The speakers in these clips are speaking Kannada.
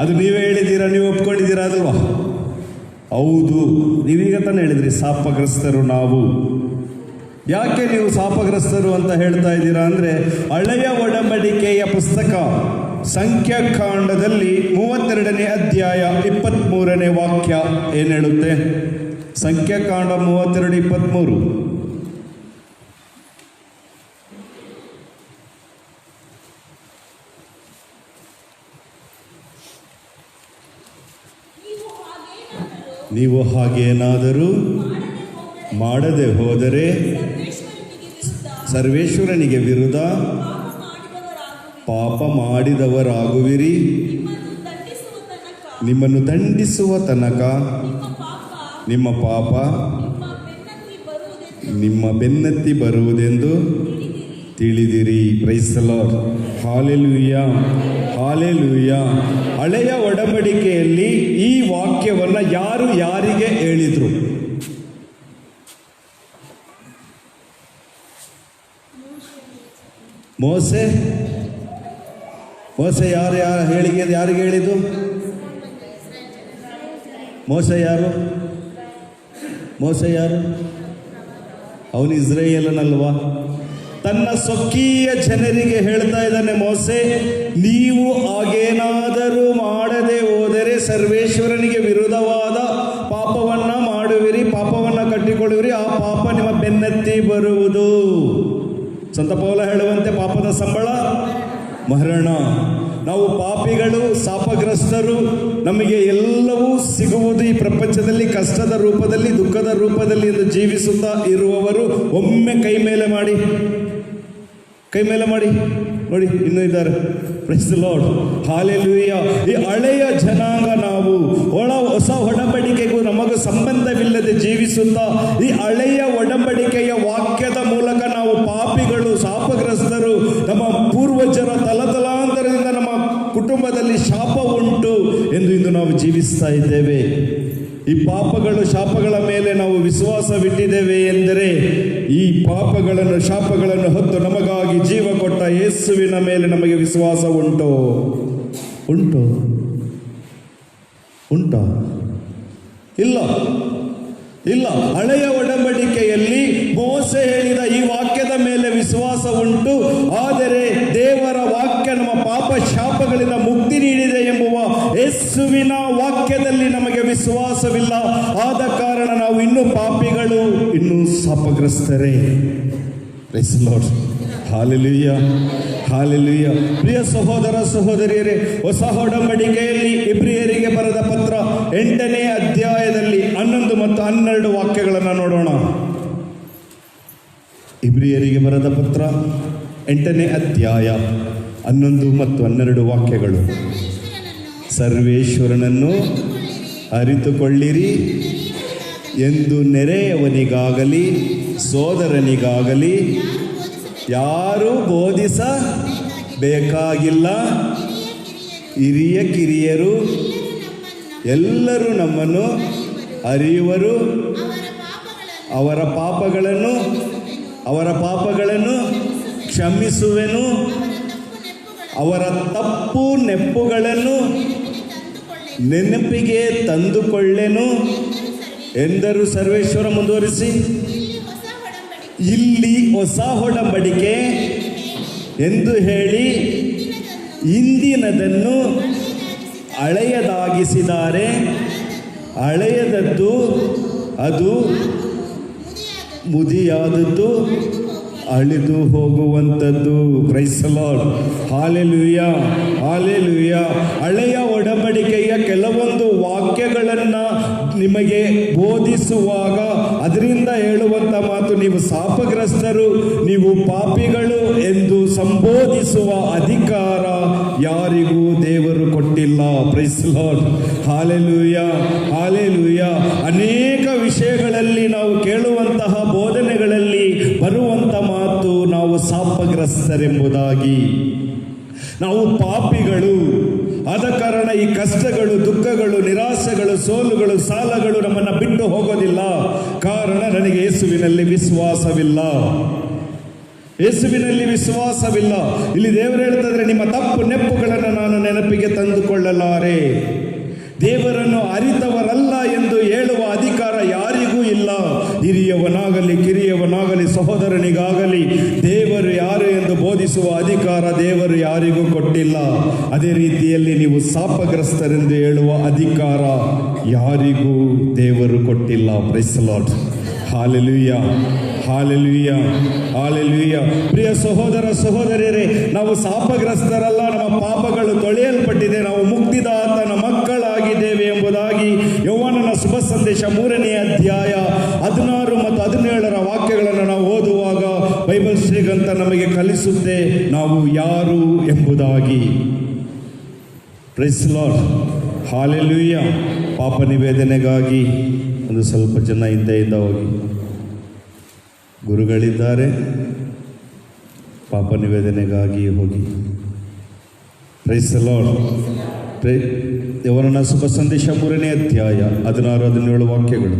ಅದು ನೀವೇ ಹೇಳಿದ್ದೀರಾ, ನೀವು ಒಪ್ಕೊಂಡಿದ್ದೀರಾ ಅದಲ್ವಾ? ಹೌದು, ನೀವೀಗ ತಾನೇ ಹೇಳಿದ್ರಿ ಶಾಪಗ್ರಸ್ತರು ನಾವು. ಯಾಕೆ ನೀವು ಶಾಪಗ್ರಸ್ತರು ಅಂತ ಹೇಳ್ತಾ ಇದ್ದೀರಾ ಅಂದರೆ, ಹಳೆಯ ಒಡಂಬಡಿಕೆಯ ಪುಸ್ತಕ ಸಂಖ್ಯಾಕಾಂಡದಲ್ಲಿ 32ನೇ ಅಧ್ಯಾಯ 23ನೇ ವಾಕ್ಯ ಏನು ಹೇಳುತ್ತೆ? ಸಂಖ್ಯಾಕಾಂಡ 32:23. ನೀವು ಹಾಗೇನಾದರೂ ಮಾಡದೆ ಹೋದರೆ ಸರ್ವೇಶ್ವರನಿಗೆ ವಿರುದ್ಧ ಪಾಪ ಮಾಡಿದವರಾಗುವಿರಿ. ನಿಮ್ಮನ್ನು ದಂಡಿಸುವ ತನಕ ನಿಮ್ಮ ಪಾಪ ನಿಮ್ಮ ಬೆನ್ನತ್ತಿ ಬರುವುದೆಂದು ತಿಳಿದಿರಿ. Praise the lord. Hallelujah, hallelujah. ಹಳೆಯ ಒಡಂಬಡಿಕೆಯಲ್ಲಿ ಈ ವಾಕ್ಯವನ್ನು ಯಾರು ಯಾರಿಗೆ ಹೇಳಿದ್ರು? ಮೋಸೆ. ಮೋಸೆ ಯಾರಿಗೆ ಹೇಳಿದ್ದು? ಮೋಸೆ ಯಾರು? ಅವನು ಇಸ್ರಾಯೇಲನಲ್ವಾ? ತನ್ನ ಸ್ವಕೀಯ ಜನರಿಗೆ ಹೇಳ್ತಾ ಇದ್ದಾನೆ ಮೋಸೆ, ನೀವು ಹಾಗೇನಾದರೂ ಮಾಡದೆ ಹೋದರೆ ಸರ್ವೇಶ್ವರನಿಗೆ ವಿರುದ್ಧವಾದ ಪಾಪವನ್ನು ಮಾಡುವಿರಿ, ಪಾಪವನ್ನು ಕಟ್ಟಿಕೊಳ್ಳುವಿರಿ, ಆ ಪಾಪ ನಿಮ್ಮ ಬೆನ್ನತ್ತಿ ಬರುವುದು. ಸಂತ ಪೌಲ ಹೇಳುವಂತೆ ಪಾಪದ ಸಂಬಳ ಮರಣ. ನಾವು ಪಾಪಿಗಳು, ಶಾಪಗ್ರಸ್ತರು. ನಮಗೆ ಎಲ್ಲವೂ ಸಿಗುವುದು ಈ ಪ್ರಪಂಚದಲ್ಲಿ ಕಷ್ಟದ ರೂಪದಲ್ಲಿ, ದುಃಖದ ರೂಪದಲ್ಲಿ ಎಂದು ಜೀವಿಸುತ್ತಾ ಇರುವವರು ಒಮ್ಮೆ ಕೈ ಮೇಲೆ ಮಾಡಿ ನೋಡಿ, ಇನ್ನೂ ಇದ್ದಾರೆ. Praise the lord. ಹಾಲೆಲೂಯಾ. ಈ ಹಳೆಯ ಜನಾಂಗ ನಾವು ಹೊಸ ಒಡಂಬಡಿಕೆಗೂ ನಮಗೂ ಸಂಬಂಧವಿಲ್ಲದೆ ಜೀವಿಸುತ್ತಾ ಈ ಹಳೆಯ ಒಡಂಬಡಿಕೆಯ ವಾಕ್ಯದ ಮೂಲಕ ನಾವು ಪಾಪಿಗಳು, ಶಾಪಗ್ರಸ್ತರು, ನಮ್ಮ ಪೂರ್ವಜರ ತಲತಲಾಂತರದಿಂದ ನಮ್ಮ ಕುಟುಂಬದಲ್ಲಿ ಶಾಪ ಉಂಟು ಎಂದು ಇಂದು ನಾವು ಜೀವಿಸ್ತಾ ಇದ್ದೇವೆ. ಈ ಪಾಪಗಳು, ಶಾಪಗಳ ಮೇಲೆ ನಾವು ವಿಶ್ವಾಸವಿಟ್ಟಿದ್ದೇವೆ ಎಂದರೆ ಈ ಪಾಪಗಳನ್ನು, ಶಾಪಗಳನ್ನು ಹೊತ್ತು ನಮಗಾಗಿ ಜೀವ ಕೊಟ್ಟ ಯೇಸುವಿನ ಮೇಲೆ ನಮಗೆ ವಿಶ್ವಾಸ ಉಂಟಾ? ಇಲ್ಲ. ಹಳೆಯ ಒಡಂಬಡಿಕೆಯಲ್ಲಿ ಮೋಸೆ ಹೇಳಿದ ಈ ವಾಕ್ಯದ ಮೇಲೆ ವಿಶ್ವಾಸ ಉಂಟು. ಆದರೆ ದೇವರ ವಾಕ್ಯ ನಮ್ಮ ಪಾಪ ಶಾಪಗಳಿಂದ ಮುಕ್ತಿ ನೀಡಿದೆ ಎಂಬುವ ಯೇಸುವಿನ ವಾಕ್ಯದಲ್ಲಿ ನಮಗೆ ವಿಶ್ವಾಸವಿಲ್ಲ. ಆದ ಕಾರಣ ನಾವು ಇನ್ನೂ ಪಾಪಿಗಳು, ಇನ್ನೂ ಶಾಪಗ್ರಸ್ತರೇ. Praise the lord. Hallelujah, hallelujah. ಪ್ರಿಯ ಸಹೋದರ ಸಹೋದರಿಯರೇ, ಹೊಸ ಒಡಂಬಡಿಕೆಯಲ್ಲಿ ಇಬ್ರಿಯರಿಗೆ ಬರೆದ ಪತ್ರ 8ನೇ ಅಧ್ಯಾಯದಲ್ಲಿ 11 ಮತ್ತು 12 ವಾಕ್ಯಗಳನ್ನು ನೋಡೋಣ. ಇಬ್ರಿಯರಿಗೆ ಬರೆದ ಪತ್ರ 8ನೇ ಅಧ್ಯಾಯ 11 ಮತ್ತು 12 ವಾಕ್ಯಗಳು. ಸರ್ವೇಶ್ವರನನ್ನು ಅರಿತುಕೊಳ್ಳಿರಿ ಎಂದು ನೆರೆಯವನಿಗಾಗಲಿ ಸೋದರನಿಗಾಗಲಿ ಯಾರೂ ಬೋಧಿಸಬೇಕಾಗಿಲ್ಲ. ಹಿರಿಯ ಕಿರಿಯರು ಎಲ್ಲರೂ ನಮ್ಮನ್ನು ಅರಿಯುವರು. ಅವರ ಪಾಪಗಳನ್ನು ಕ್ಷಮಿಸುವೆನು, ಅವರ ತಪ್ಪು ನೆಪ್ಪುಗಳನ್ನು ನೆನಪಿಗೆ ತಂದುಕೊಳ್ಳೆನು ಎಂದರು ಸರ್ವೇಶ್ವರ. ಮುಂದುವರಿಸಿ, ಇಲ್ಲಿ ಹೊಸ ಒಡಂಬಡಿಕೆ ಎಂದು ಹೇಳಿ ಇಂದಿನದನ್ನು ಹಳೆಯದಾಗಿಸಿದ್ದಾರೆ. ಹಳೆಯದದ್ದು ಅದು ಮುದಿಯಾದದ್ದು ಅಳಿದು ಹೋಗುವಂಥದ್ದು. Praise the lord. Hallelujah, hallelujah. ಹಳೆಯ ಒಡಂಬಡಿಕೆಯ ಕೆಲವೊಂದು ವಾಕ್ಯಗಳನ್ನು ನಿಮಗೆ ಬೋಧಿಸುವಾಗ ಅದರಿಂದ ಹೇಳುವಂಥ ಮಾತು, ನೀವು ಶಾಪಗ್ರಸ್ತರು, ನೀವು ಪಾಪಿಗಳು ಎಂದು ಸಂಬೋಧಿಸುವ ಅಧಿಕಾರ ಯಾರಿಗೂ ದೇವರು ಕೊಟ್ಟಿಲ್ಲ. Praise the lord. Hallelujah, hallelujah. ಅನೇಕ ವಿಷಯಗಳಲ್ಲಿ ನಾವು ಕೇಳುವಂತಹ ಬೋಧನೆಗಳಲ್ಲಿ ಬರುವಂಥ ಮಾತು, ನಾವು ಶಾಪಗ್ರಸ್ತರೆಂಬುದಾಗಿ. ನಾವು ಪಾಪಿಗಳು. ಆದ ಕಾರಣ ಈ ಕಷ್ಟಗಳು, ದುಃಖಗಳು, ನಿರಾಸೆಗಳು, ಸೋಲುಗಳು, ಸಾಲಗಳು ನಮ್ಮನ್ನು ಬಿಟ್ಟು ಹೋಗೋದಿಲ್ಲ. ಕಾರಣ ನನಗೆ ಯೇಸುವಿನಲ್ಲಿ ವಿಶ್ವಾಸವಿಲ್ಲ. ಯೇಸುವಿನಲ್ಲಿ ವಿಶ್ವಾಸವಿಲ್ಲ. ಇಲ್ಲಿ ದೇವರು ಹೇಳ್ತಿದ್ರೆ, ನಿಮ್ಮ ತಪ್ಪು ನೆಪ್ಪುಗಳನ್ನು ನಾನು ನೆನಪಿಗೆ ತಂದುಕೊಳ್ಳಲಾರೆ. ದೇವರನ್ನು ಅರಿತವರಲ್ಲ ಎಂದು ಹೇಳುವ ಅಧಿಕಾರ ಯಾರಿಗೂ ಇಲ್ಲ. ಹಿರಿಯವನಾಗಲಿ ಕಿರಿಯವನಾಗಲಿ ಸಹೋದರನಿಗಾಗಲಿ ದೇವರು ಯಾರು ಎಂದು ಬೋಧಿಸುವ ಅಧಿಕಾರ ದೇವರು ಯಾರಿಗೂ ಕೊಟ್ಟಿಲ್ಲ. ಅದೇ ರೀತಿಯಲ್ಲಿ ನೀವು ಶಾಪಗ್ರಸ್ತರೆಂದು ಹೇಳುವ ಅಧಿಕಾರ ಯಾರಿಗೂ ದೇವರು ಕೊಟ್ಟಿಲ್ಲ. Praise the lord. Hallelujah, hallelujah, hallelujah. ಪ್ರಿಯ ಸಹೋದರ ಸಹೋದರಿಯರೇ, ನಾವು ಶಾಪಗ್ರಸ್ತರಲ್ಲ, ನಮ್ಮ ಪಾಪಗಳು ತೊಳೆಯಲ್ಪಟ್ಟಿದೆ, ನಾವು ಮುಕ್ತಿದಾತನ ಮಕ್ಕಳಾಗಿದ್ದೇವೆ ಎಂಬುದಾಗಿ ಯೋಹಾನನ ಶುಭ ಸಂದೇಶ 3ನೇ ಅಧ್ಯಾಯ 16 ಮತ್ತು 17 ವಾಕ್ಯಗಳನ್ನು ನಾವು ಓದುವಾಗ ಬೈಬಲ್ ಶ್ರೀಗಂತ ನಮಗೆ ಕಲಿಸುತ್ತೆ ನಾವು ಯಾರು ಎಂಬುದಾಗಿ. Praise the lord. ಹಾಲೆಲೂಯಾ. ಪಾಪ ನಿವೇದನೆಗಾಗಿ ಒಂದು ಸ್ವಲ್ಪ ಜನ ಹಿಂದೆಯಿಂದ ಹೋಗಿ. ಗುರುಗಳಿದ್ದಾರೆ, ಪಾಪ ನಿವೇದನೆಗಾಗಿ ಹೋಗಿ. Praise the lord. ಯೋಹಾನನ ಶುಭ ಸಂದೇಶ 3ನೇ ಅಧ್ಯಾಯ 16-17 ವಾಕ್ಯಗಳು.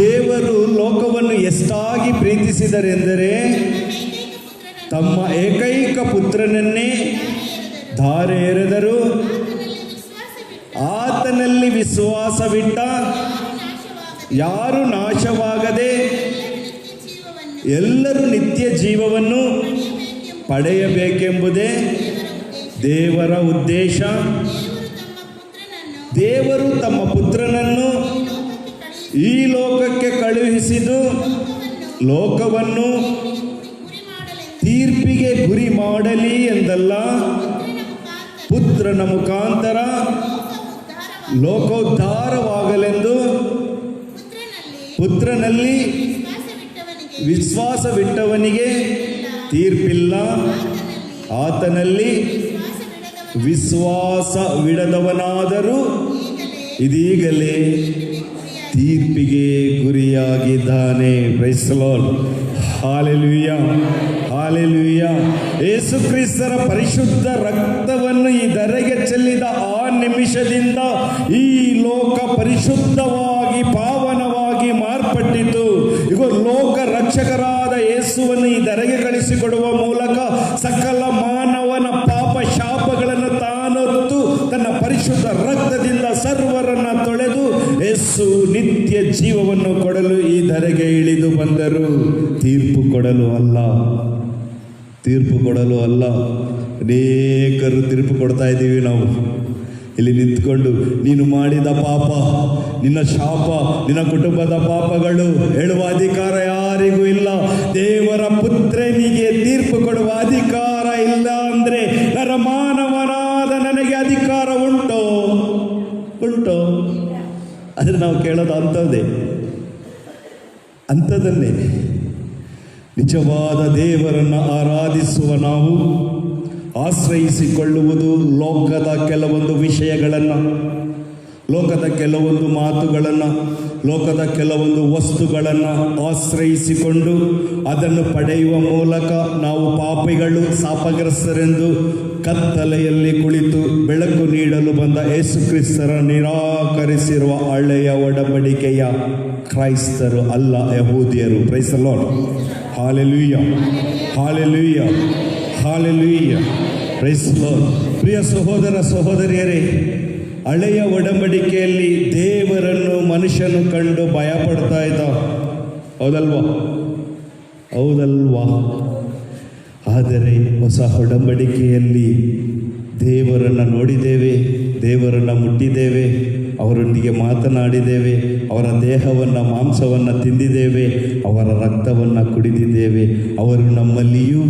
ದೇವರು ಲೋಕವನ್ನು ಎಷ್ಟಾಗಿ ಪ್ರೀತಿಸಿದರೆಂದರೆ ತಮ್ಮ ಏಕೈಕ ಪುತ್ರನನ್ನೇ ಧಾರೆ ಎರೆದರು. ಆತನಲ್ಲಿ ವಿಶ್ವಾಸವಿಟ್ಟ ಯಾರು ನಾಶವಾಗದೆ ಎಲ್ಲರೂ ನಿತ್ಯ ಜೀವವನ್ನು ಪಡೆಯಬೇಕೆಂಬುದೇ ದೇವರ ಉದ್ದೇಶ. ದೇವರು ತಮ್ಮ ಪುತ್ರನನ್ನು ಈ ಲೋಕಕ್ಕೆ ಕಳುಹಿಸಿದು ಲೋಕವನ್ನು ತೀರ್ಪಿಗೆ ಗುರಿ ಮಾಡಲಿ ಎಂದಲ್ಲ, ಪುತ್ರನ ಮುಖಾಂತರ ಲೋಕೋದ್ಧಾರವಾಗಲೆಂದು ಪುತ್ರನಲ್ಲಿ ವಿಶ್ವಾಸವಿಟ್ಟವನಿಗೆ ತೀರ್ಪಿಲ್ಲ. ಆತನಲ್ಲಿ ವಿಶ್ವಾಸವಿಡದವನಾದರೂ ಇದೀಗಲೇ ತೀರ್ಪಿಗೆ ಗುರಿಯಾಗಿದ್ದಾನೆ. Praise the lord. Hallelujah, hallelujah. Yesu ಕ್ರಿಸ್ತರ ಪರಿಶುದ್ಧ ರಕ್ತವನ್ನು ಈ ಧರೆಗೆ ಚೆಲ್ಲಿದ ಆ ನಿಮಿಷದಿಂದ ಈ ಲೋಕ ಪರಿಶುದ್ಧವಾಗಿ ಪಾವನವಾಗಿ ಮಾರ್ಪಟ್ಟಿತು. ಈಗ ಲೋಕ ರಕ್ಷಕರಾದ ಯೇಸುವನ್ನು ಈ ಧರೆಗೆ ಕಳಿಸಿಕೊಡುವ ಮೂಲಕ ಸಕಲ ಮಾನವನ ಪಾಪ ಶಾಪಗಳನ್ನು ತಾನೊತ್ತು ತನ್ನ ಪರಿಶುದ್ಧ ರಕ್ತದಿಂದ ಸರ್ವರನ್ನ ತೊಳೆದು ಯೇಸು ನಿತ್ಯ ಜೀವವನ್ನು ಕೊಡಲು ಈ ಧರೆಗೆ ಇಳಿದು ಬಂದರು. ತೀರ್ಪು ಕೊಡಲು ಅಲ್ಲ, ತೀರ್ಪು ಕೊಡಲು ಅಲ್ಲ. ಅನೇಕರು ತೀರ್ಪು ಕೊಡ್ತಾ ಇದ್ದೀವಿ ನಾವು ಇಲ್ಲಿ ನಿಂತ್ಕೊಂಡು. ನೀನು ಮಾಡಿದ ಪಾಪ, ನಿನ್ನ ಶಾಪ, ನಿನ್ನ ಕುಟುಂಬದ ಪಾಪಗಳು ಹೇಳುವ ಅಧಿಕಾರ ಯಾರಿಗೂ ಇಲ್ಲ. ದೇವರ ಪುತ್ರನಿಗೆ ತೀರ್ಪು ಕೊಡುವ ಅಧಿಕಾರ ಇಲ್ಲ ಅಂದ್ರೆ ನರಮಾನವನಾದ ನನಗೆ ಅಧಿಕಾರ ಉಂಟೋ? ಉಂಟೋ? ಆದರೆ ನಾವು ಕೇಳೋದು ಅಂಥದ್ದನ್ನೇ. ನಿಜವಾದ ದೇವರನ್ನು ಆರಾಧಿಸುವ ನಾವು ಆಶ್ರಯಿಸಿಕೊಳ್ಳುವುದು ಲೋಕದ ಕೆಲವೊಂದು ವಿಷಯಗಳನ್ನು, ಲೋಕದ ಕೆಲವೊಂದು ಮಾತುಗಳನ್ನು, ಲೋಕದ ಕೆಲವೊಂದು ವಸ್ತುಗಳನ್ನು ಆಶ್ರಯಿಸಿಕೊಂಡು ಅದನ್ನು ಪಡೆಯುವ ಮೂಲಕ ನಾವು ಪಾಪಿಗಳು, ಶಾಪಗ್ರಸ್ತರೆಂದು ಕತ್ತಲೆಯಲ್ಲಿ ಕುಳಿತು ಬೆಳಕು ನೀಡಲು ಬಂದ ಯೇಸು ಕ್ರಿಸ್ತರ ನಿರಾಕರಿಸಿರುವ ಹಳೆಯ ಒಡಂಬಡಿಕೆಯ ಕ್ರೈಸ್ತರು ಅಲ್ಲ, ಯಹೂದ್ಯರು. Praise the lord. Hallelujah, hallelujah, hallelujah. Praise the lord. ಪ್ರಿಯ ಸಹೋದರ ಸಹೋದರಿಯರೇ, ಹಳೆಯ ಒಡಂಬಡಿಕೆಯಲ್ಲಿ ದೇವರನ್ನು ಮನುಷ್ಯನು ಕಂಡು ಭಯ ಪಡ್ತಾ ಇದ್ದ. ಹೌದಲ್ವಾ? ಹೌದಲ್ವಾ? ಆದರೆ ಹೊಸ ಒಡಂಬಡಿಕೆಯಲ್ಲಿ ದೇವರನ್ನು ನೋಡಿದ್ದೇವೆ, ದೇವರನ್ನು ಮುಟ್ಟಿದ್ದೇವೆ, ಅವರೊಂದಿಗೆ ಮಾತನಾಡಿದ್ದೇವೆ, ಅವರ ದೇಹವನ್ನು ಮಾಂಸವನ್ನು ತಿಂದಿದ್ದೇವೆ, ಅವರ ರಕ್ತವನ್ನು ಕುಡಿದಿದ್ದೇವೆ. ಅವರು ನಮ್ಮಲ್ಲಿಯೂ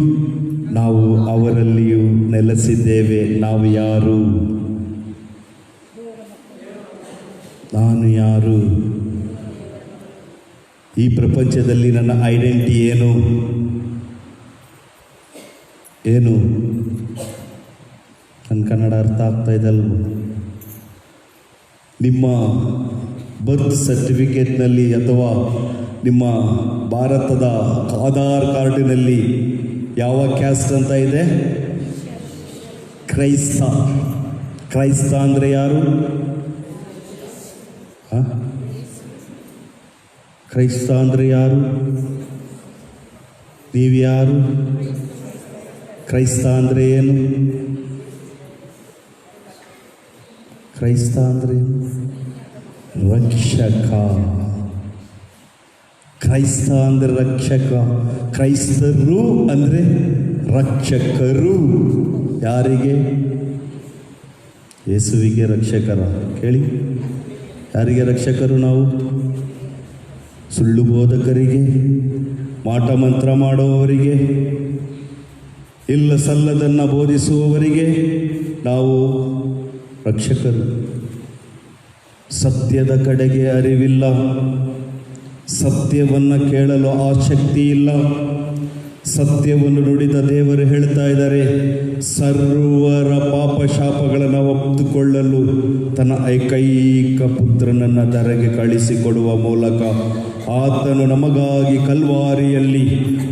ನಾವು ಅವರಲ್ಲಿಯೂ ನೆಲೆಸಿದ್ದೇವೆ. ನಾವು ಯಾರು? ನಾನು ಯಾರು? ಈ ಪ್ರಪಂಚದಲ್ಲಿ ನನ್ನ ಐಡೆಂಟಿಟಿ ಏನು? ಏನು? ನನ್ನ ಕನ್ನಡ ಅರ್ಥ ಆಗ್ತಾ ಇದಲ್ವ? ನಿಮ್ಮ ಬರ್ತ್ ಸರ್ಟಿಫಿಕೇಟ್ನಲ್ಲಿ ಅಥವಾ ನಿಮ್ಮ ಭಾರತದ ಆಧಾರ್ ಕಾರ್ಡಿನಲ್ಲಿ ಯಾವ ಕ್ಯಾಸ್ಟ್ ಅಂತ ಇದೆ? ಕ್ರೈಸ್ತ. ಕ್ರೈಸ್ತ ಅಂದರೆ ಯಾರು? ಕ್ರೈಸ್ತ ಅಂದರೆ ಯಾರು? ನೀವ್ಯಾರು? ಕ್ರೈಸ್ತ ಅಂದರೆ ಏನು? ಕ್ರೈಸ್ತ ಅಂದರೆ ರಕ್ಷಕ. ಕ್ರೈಸ್ತ ಅಂದರೆ ರಕ್ಷಕ, ಕ್ರೈಸ್ತರು ಅಂದರೆ ರಕ್ಷಕರು. ಯಾರಿಗೆ? ಯೇಸುವಿಗೆ ರಕ್ಷಕರ. ಕೇಳಿ, ಯಾರಿಗೆ ರಕ್ಷಕರು ನಾವು? ಸುಳ್ಳು ಬೋಧಕರಿಗೆ, ಮಾಟ ಮಂತ್ರ ಮಾಡುವವರಿಗೆ, ಇಲ್ಲ ಸಲ್ಲದನ್ನು ಬೋಧಿಸುವವರಿಗೆ ನಾವು ರಕ್ಷಕರು. ಸತ್ಯದ ಕಡೆಗೆ ಅರಿವಿಲ್ಲ, ಸತ್ಯವನ್ನು ಕೇಳಲು ಆಸಕ್ತಿ ಇಲ್ಲ. ಸತ್ಯವನ್ನು ನುಡಿದ ದೇವರು ಹೇಳ್ತಾ ಇದ್ದಾರೆ, ಸರ್ವರ ಪಾಪ ಶಾಪಗಳನ್ನು ಒಪ್ಪಿಕೊಳ್ಳಲು ತನ್ನ ಏಕೈಕ ಪುತ್ರನನ್ನು ಧರೆಗೆ ಕಳಿಸಿಕೊಡುವ ಮೂಲಕ ಆತನು ನಮಗಾಗಿ ಕಲ್ವಾರಿಯಲ್ಲಿ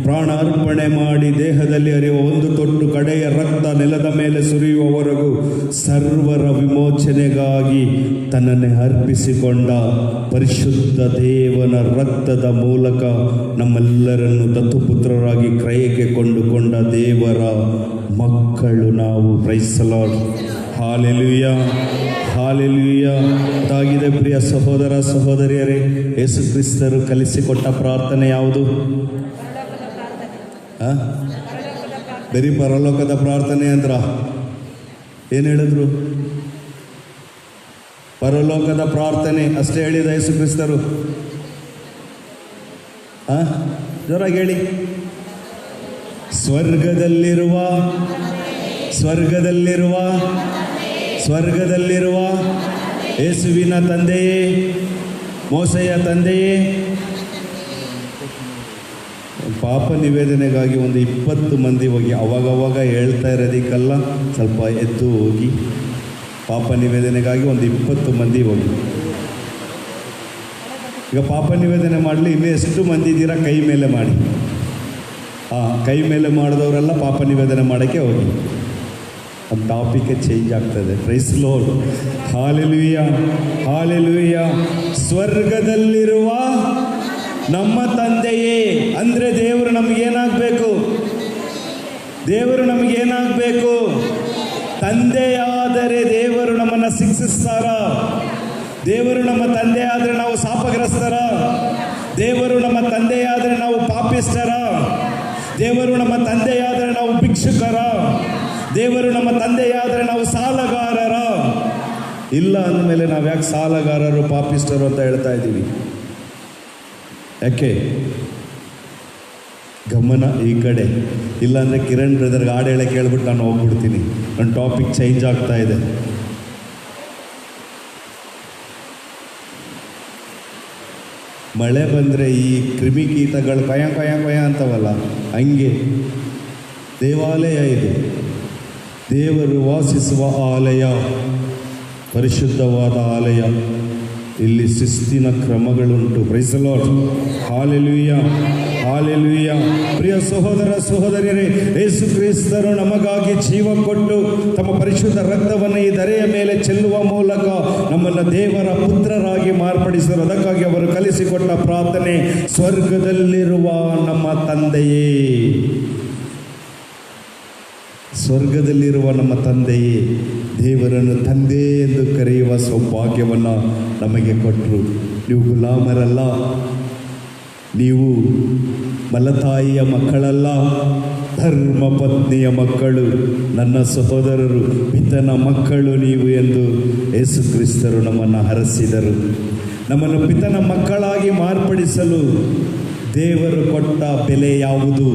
ಪ್ರಾಣಾರ್ಪಣೆ ಮಾಡಿ ದೇಹದಲ್ಲಿ ಹರಿಯುವ ಒಂದು ತೊಟ್ಟು ಕಡೆಯ ರಕ್ತ ನೆಲದ ಮೇಲೆ ಸುರಿಯುವವರೆಗೂ ಸರ್ವರ ವಿಮೋಚನೆಗಾಗಿ ತನ್ನನ್ನೇ ಅರ್ಪಿಸಿಕೊಂಡ ಪರಿಶುದ್ಧ ದೇವನ ರಕ್ತದ ಮೂಲಕ ನಮ್ಮೆಲ್ಲರನ್ನು ದತ್ತುಪುತ್ರರಾಗಿ ಕ್ರಯಕ್ಕೆ ಕೊಂಡುಕೊಂಡ ದೇವರ ಮಕ್ಕಳು ನಾವು. Praise the lord. Hallelujah, hallelujah. ಅದಾಗಿದೆ ಪ್ರಿಯ ಸಹೋದರ ಸಹೋದರಿಯರೇ, ಯೇಸು ಕ್ರಿಸ್ತರು ಕಲಿಸಿಕೊಟ್ಟ ಪ್ರಾರ್ಥನೆ ಯಾವುದು? ಬರೀ ಪರಲೋಕದ ಪ್ರಾರ್ಥನೆ ಅಂದ್ರ ಏನು ಹೇಳಿದ್ರು? ಪರಲೋಕದ ಪ್ರಾರ್ಥನೆ ಅಷ್ಟೇ ಹೇಳಿದ ಯೇಸು ಕ್ರಿಸ್ತರು. ಜೋರಾಗಿ ಹೇಳಿ. ಸ್ವರ್ಗದಲ್ಲಿರುವ ಸ್ವರ್ಗದಲ್ಲಿರುವ ಸ್ವರ್ಗದಲ್ಲಿರುವ ಯೇಸುವಿನ ತಂದೆಯೇ, ಮೋಸೆಯ ತಂದೆಯೇ. ಪಾಪ ನಿವೇದನೆಗಾಗಿ ಒಂದು 20 ಮಂದಿ ಹೋಗಿ ಅವಾಗವಾಗ ಹೇಳ್ತಾ ಇರೋದಕ್ಕಲ್ಲ, ಸ್ವಲ್ಪ ಎದ್ದು ಹೋಗಿ ಪಾಪ ನಿವೇದನೆಗಾಗಿ ಒಂದು 20 ಮಂದಿ ಹೋಗಿ. ಈಗ ಪಾಪ ನಿವೇದನೆ ಮಾಡಲಿ, ಇನ್ನೂ ಎಷ್ಟು ಮಂದಿ ಇದ್ದೀರಾ ಕೈ ಮೇಲೆ ಮಾಡಿ. ಕೈ ಮೇಲೆ ಮಾಡಿದವರೆಲ್ಲ ಪಾಪ ನಿವೇದನೆ ಮಾಡೋಕ್ಕೆ ಹೋಗಿ. ಒಂದು ಟಾಪಿಕ್ ಚೇಂಜ್ ಆಗ್ತದೆ. Praise the lord. Hallelujah, hallelujah. ಸ್ವರ್ಗದಲ್ಲಿರುವ ನಮ್ಮ ತಂದೆಯೇ ಅಂದರೆ ದೇವರು ನಮಗೇನಾಗಬೇಕು? ದೇವರು ನಮಗೇನಾಗಬೇಕು? ತಂದೆಯಾದರೆ ದೇವರು ನಮ್ಮನ್ನು ಶಿಕ್ಷಿಸ್ತಾರ? ದೇವರು ನಮ್ಮ ತಂದೆ ಆದರೆ ನಾವು ಶಾಪಗ್ರಸ್ತರ? ದೇವರು ನಮ್ಮ ತಂದೆಯಾದರೆ ನಾವು ಪಾಪಿಸ್ತರ? ದೇವರು ನಮ್ಮ ತಂದೆಯಾದರೆ ನಾವು ಭಿಕ್ಷುಕರ? ದೇವರು ನಮ್ಮ ತಂದೆಯಾದರೆ ನಾವು ಸಾಲಗಾರರ? ಇಲ್ಲ ಅಂದಮೇಲೆ ನಾವು ಯಾಕೆ ಸಾಲಗಾರರು ಪಾಪಿಸ್ಟರು ಅಂತ ಹೇಳ್ತಾ ಇದ್ದೀವಿ? ಯಾಕೆ? ಗಮನ ಈ ಕಡೆ. ಇಲ್ಲಾಂದರೆ ಕಿರಣ್ ಬ್ರದರ್ಗೆ ಹಾಡು ಹೇಳಕ್ಕೆ ಹೇಳ್ಬಿಟ್ಟು ನಾನು ಹೋಗ್ಬಿಡ್ತೀನಿ. ನನ್ನ ಟಾಪಿಕ್ ಚೇಂಜ್ ಆಗ್ತಾ ಇದೆ. ಮಳೆ ಬಂದರೆ ಈ ಕ್ರಿಮಿಕೀಟಗಳು ಕಯ ಕಯ ಕಯ ಅಂತವಲ್ಲ, ಹಂಗೆ ದೇವಾಲಯ ಇದು. ದೇವರು ವಾಸಿಸುವ ಆಲಯ, ಪರಿಶುದ್ಧವಾದ ಆಲಯ. ಇಲ್ಲಿ ಶಿಸ್ತಿನ ಕ್ರಮಗಳುಂಟು. Praise the lord. Hallelujah, hallelujah. ಪ್ರಿಯ ಸಹೋದರ ಸಹೋದರಿಯರೇ, ಯೇಸು ಕ್ರಿಸ್ತರು ನಮಗಾಗಿ ಜೀವ ಕೊಟ್ಟು ತಮ್ಮ ಪರಿಶುದ್ಧ ರಕ್ತವನ್ನು ಈ ಧರೆಯ ಮೇಲೆ ಚೆಲ್ಲುವ ಮೂಲಕ ನಮ್ಮನ್ನು ದೇವರ ಪುತ್ರರಾಗಿ ಮಾರ್ಪಡಿಸಿದರು. ಅದಕ್ಕಾಗಿ ಅವರು ಕಲಿಸಿಕೊಟ್ಟ ಪ್ರಾರ್ಥನೆ, ಸ್ವರ್ಗದಲ್ಲಿರುವ ನಮ್ಮ ತಂದೆಯೇ. ಸ್ವರ್ಗದಲ್ಲಿರುವ ನಮ್ಮ ತಂದೆಯೇ. ದೇವರನ್ನು ತಂದೆ ಎಂದು ಕರೆಯುವ ಸೌಭಾಗ್ಯವನ್ನು ನಮಗೆ ಕೊಟ್ಟರು. ನೀವು ಗುಲಾಮರಲ್ಲ, ನೀವು ಮಲತಾಯಿಯ ಮಕ್ಕಳಲ್ಲ, ಧರ್ಮ ಪತ್ನಿಯ ಮಕ್ಕಳು, ನನ್ನ ಸಹೋದರರು, ಪಿತನ ಮಕ್ಕಳು ನೀವು ಎಂದು ಯೇಸು ಕ್ರಿಸ್ತರು ನಮ್ಮನ್ನು ಹರಸಿದರು. ನಮ್ಮನ್ನು ಪಿತನ ಮಕ್ಕಳಾಗಿ ಮಾರ್ಪಡಿಸಲು ದೇವರು ಕೊಟ್ಟ ಬೆಲೆ ಯಾವುದು?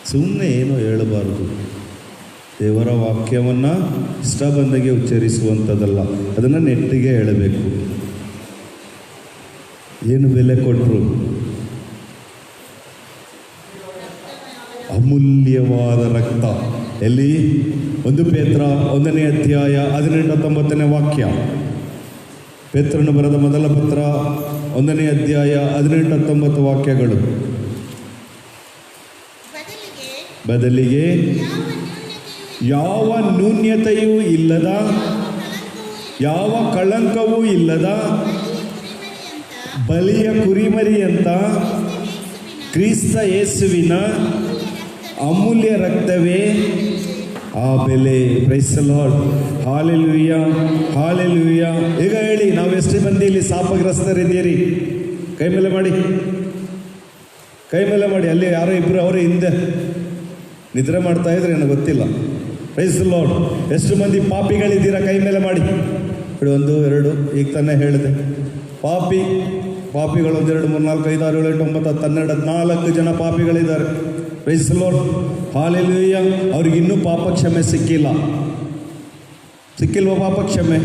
ಸುಮ್ಮನೆ ಏನೋ ಹೇಳಬಾರ್ದು. ದೇವರ ವಾಕ್ಯವನ್ನು ಇಷ್ಟ ಬಂದಾಗೆ ಉಚ್ಚರಿಸುವಂಥದ್ದಲ್ಲ, ಅದನ್ನು ನೆಟ್ಟಿಗೆ ಹೇಳಬೇಕು. ಏನು ಬೆಲೆ ಕೊಟ್ಟರು? ಅಮೂಲ್ಯವಾದ ರಕ್ತ. ಎಲ್ಲಿ? 1 ಪೇತ್ರ 1ನೇ ಅಧ್ಯಾಯ 18-19 ವಾಕ್ಯ. ಪೇತ್ರನು ಬರೆದ ಮೊದಲ ಪತ್ರ 1ನೇ ಅಧ್ಯಾಯ 18-19 ವಾಕ್ಯಗಳು. ಬದಲಿಗೆ ಯಾವ ನ್ಯೂನ್ಯತೆಯೂ ಇಲ್ಲದ, ಯಾವ ಕಳಂಕವೂ ಇಲ್ಲದ ಬಲಿಯ ಕುರಿಮರಿ ಅಂತ ಕ್ರಿಸ್ತ ಯೇಸುವಿನ ಅಮೂಲ್ಯ ರಕ್ತವೇ ಆ ಬೆಲೆ. Praise the lord. Hallelujah, hallelujah. ಈಗ ಹೇಳಿ, ನಾವು ಎಷ್ಟು ಮಂದಿ ಇಲ್ಲಿ ಶಾಪಗ್ರಸ್ತರಿದ್ದೀರಿ? ಕೈ ಮೇಲೆ ಮಾಡಿ, ಕೈ ಮೇಲೆ ಮಾಡಿ. ಅಲ್ಲಿ ಯಾರೋ ಇಬ್ಬರು ಅವರೇ ಹಿಂದೆ ನಿದ್ರೆ ಮಾಡ್ತಾ ಇದ್ರೆ ನನಗೆ ಗೊತ್ತಿಲ್ಲ. Praise the lord. ಎಷ್ಟು ಮಂದಿ ಪಾಪಿಗಳಿದ್ದೀರಾ? ಕೈ ಮೇಲೆ ಮಾಡಿ. 1 2 ಈಗ ತಾನೇ ಹೇಳಿದೆ. ಪಾಪಿಗಳು 1 2 3 4 5 6 7 8 9 10 11 14 ಜನ ಪಾಪಿಗಳಿದ್ದಾರೆ. Praise the lord. ಹಾಲೆಲೂಯ. ಅವ್ರಿಗೆ ಇನ್ನೂ ಪಾಪ ಕ್ಷಮೆ ಸಿಕ್ಕಿಲ್ವ ಪಾಪ ಕ್ಷಮೆ?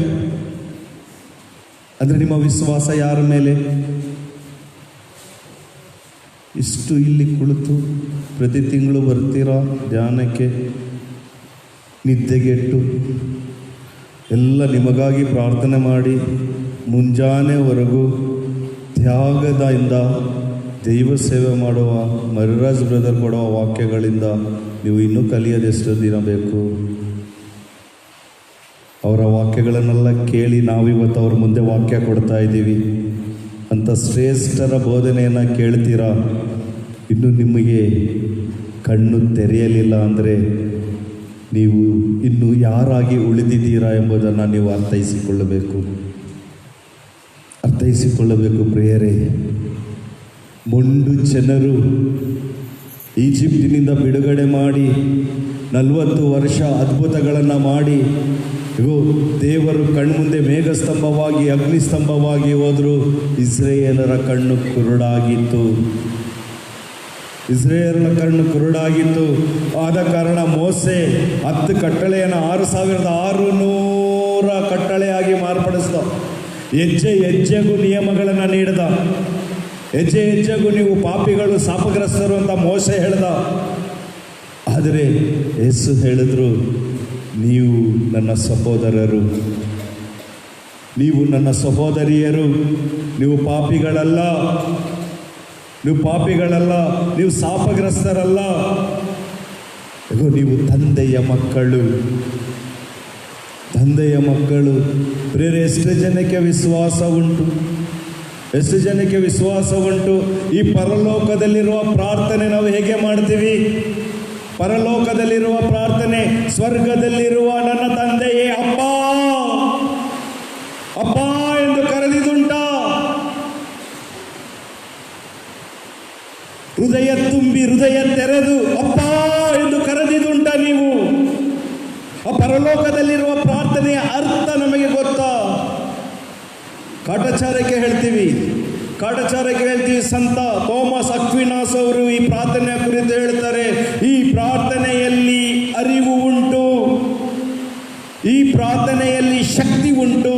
ಅಂದರೆ ನಿಮ್ಮ ವಿಶ್ವಾಸ ಯಾರ ಮೇಲೆ? ಇಷ್ಟು ಇಲ್ಲಿ ಕುಳಿತು ಪ್ರತಿ ತಿಂಗಳು ಬರ್ತೀರಾ ಧ್ಯಾನಕ್ಕೆ, ನಿದ್ದೆಗೆಟ್ಟು ಎಲ್ಲ ನಿಮಗಾಗಿ ಪ್ರಾರ್ಥನೆ ಮಾಡಿ ಮುಂಜಾನೆವರೆಗೂ ತ್ಯಾಗದಿಂದ ದೈವ ಸೇವೆ ಮಾಡುವ ಮರಿರಾಜ್ ಬ್ರದರ್ ಕೊಡುವ ವಾಕ್ಯಗಳಿಂದ ನೀವು ಇನ್ನೂ ಕಲಿಯೋದೆಷ್ಟು ದಿನ ಬೇಕು? ಅವರ ವಾಕ್ಯಗಳನ್ನೆಲ್ಲ ಕೇಳಿ ನಾವಿವತ್ತು ಅವ್ರ ಮುಂದೆ ವಾಕ್ಯ ಕೊಡ್ತಾ ಇದ್ದೀವಿ. ಅಂಥ ಶ್ರೇಷ್ಠರ ಬೋಧನೆಯನ್ನು ಕೇಳ್ತೀರಾ? ಇನ್ನು ನಿಮಗೆ ಕಣ್ಣು ತೆರೆಯಲಿಲ್ಲ ಅಂದರೆ ನೀವು ಇನ್ನು ಯಾರಾಗಿ ಉಳಿದಿದ್ದೀರಾ ಎಂಬುದನ್ನು ನೀವು ಅರ್ಥೈಸಿಕೊಳ್ಳಬೇಕು ಪ್ರಿಯರೇ. ಮೊಂಡು ಜನರು ಈಜಿಪ್ಟಿನಿಂದ ಬಿಡುಗಡೆ ಮಾಡಿ 40 ವರ್ಷ ಅದ್ಭುತಗಳನ್ನು ಮಾಡಿ ದೇವರು ಕಣ್ಮುಂದೆ ಮೇಘಸ್ತಂಭವಾಗಿ ಅಗ್ನಿಸ್ತಂಭವಾಗಿ ಹೋದರು. ಇಸ್ರಾಯೇಲರ ಕಣ್ಣು ಕುರುಡಾಗಿತ್ತು. ಆದ ಕಾರಣ ಮೋಸೆ 10 ಕಟ್ಟಳೆಯನ್ನು 6600 ಕಟ್ಟಳೆಯಾಗಿ ಮಾರ್ಪಡಿಸಿದ. ಹೆಜ್ಜೆಗೂ ನಿಯಮಗಳನ್ನು ನೀಡಿದ. ಹೆಜ್ಜೆಗೂ ನೀವು ಪಾಪಿಗಳು ಶಾಪಗ್ರಸ್ತರು ಅಂತ ಮೋಸೆ ಹೇಳ್ದ. ಆದರೆ ಯೇಸು ಹೇಳಿದ್ರು, ನೀವು ನನ್ನ ಸಹೋದರರು, ನೀವು ನನ್ನ ಸಹೋದರಿಯರು, ನೀವು ಪಾಪಿಗಳಲ್ಲ, ನೀವು ಶಾಪಗ್ರಸ್ತರಲ್ಲ, ನೀವು ತಂದೆಯ ಮಕ್ಕಳು. ಬೇರೆ ಎಷ್ಟು ಜನಕ್ಕೆ ವಿಶ್ವಾಸ ಉಂಟು? ಈ ಪರಲೋಕದಲ್ಲಿರುವ ಪ್ರಾರ್ಥನೆ ನಾವು ಹೇಗೆ ಮಾಡ್ತೀವಿ? ಪರಲೋಕದಲ್ಲಿರುವ ಪ್ರಾರ್ಥನೆ, ಸ್ವರ್ಗದಲ್ಲಿರುವ ನನ್ನ ತಂದೆಯೇ ಅಪ್ಪ ಎಂದು ಕರೆದಿದುಂಟ? ಹೃದಯ ತೆರೆದು ಅಪ್ಪ ಎಂದು ಕರೆದಿದುಂಟ ನೀವು? ಆ ಪರಲೋಕದಲ್ಲಿರುವ ಪ್ರಾರ್ಥನೆಯ ಅರ್ಥ ನಮಗೆ ಗೊತ್ತಾ? ಕಾಟಾಚಾರಕ್ಕೆ ಹೇಳ್ತೀವಿ. ಸಂತ ಥೋಮಸ್ ಅಕ್ವಿನಾಸ್ ಅವರು ಈ ಪ್ರಾರ್ಥನೆಯ ಕುರಿತು ಹೇಳ್ತಾರೆ, ಈ ಪ್ರಾರ್ಥನೆಯಲ್ಲಿ ಅರಿವು ಉಂಟು, ಈ ಪ್ರಾರ್ಥನೆಯಲ್ಲಿ ಶಕ್ತಿ ಉಂಟು,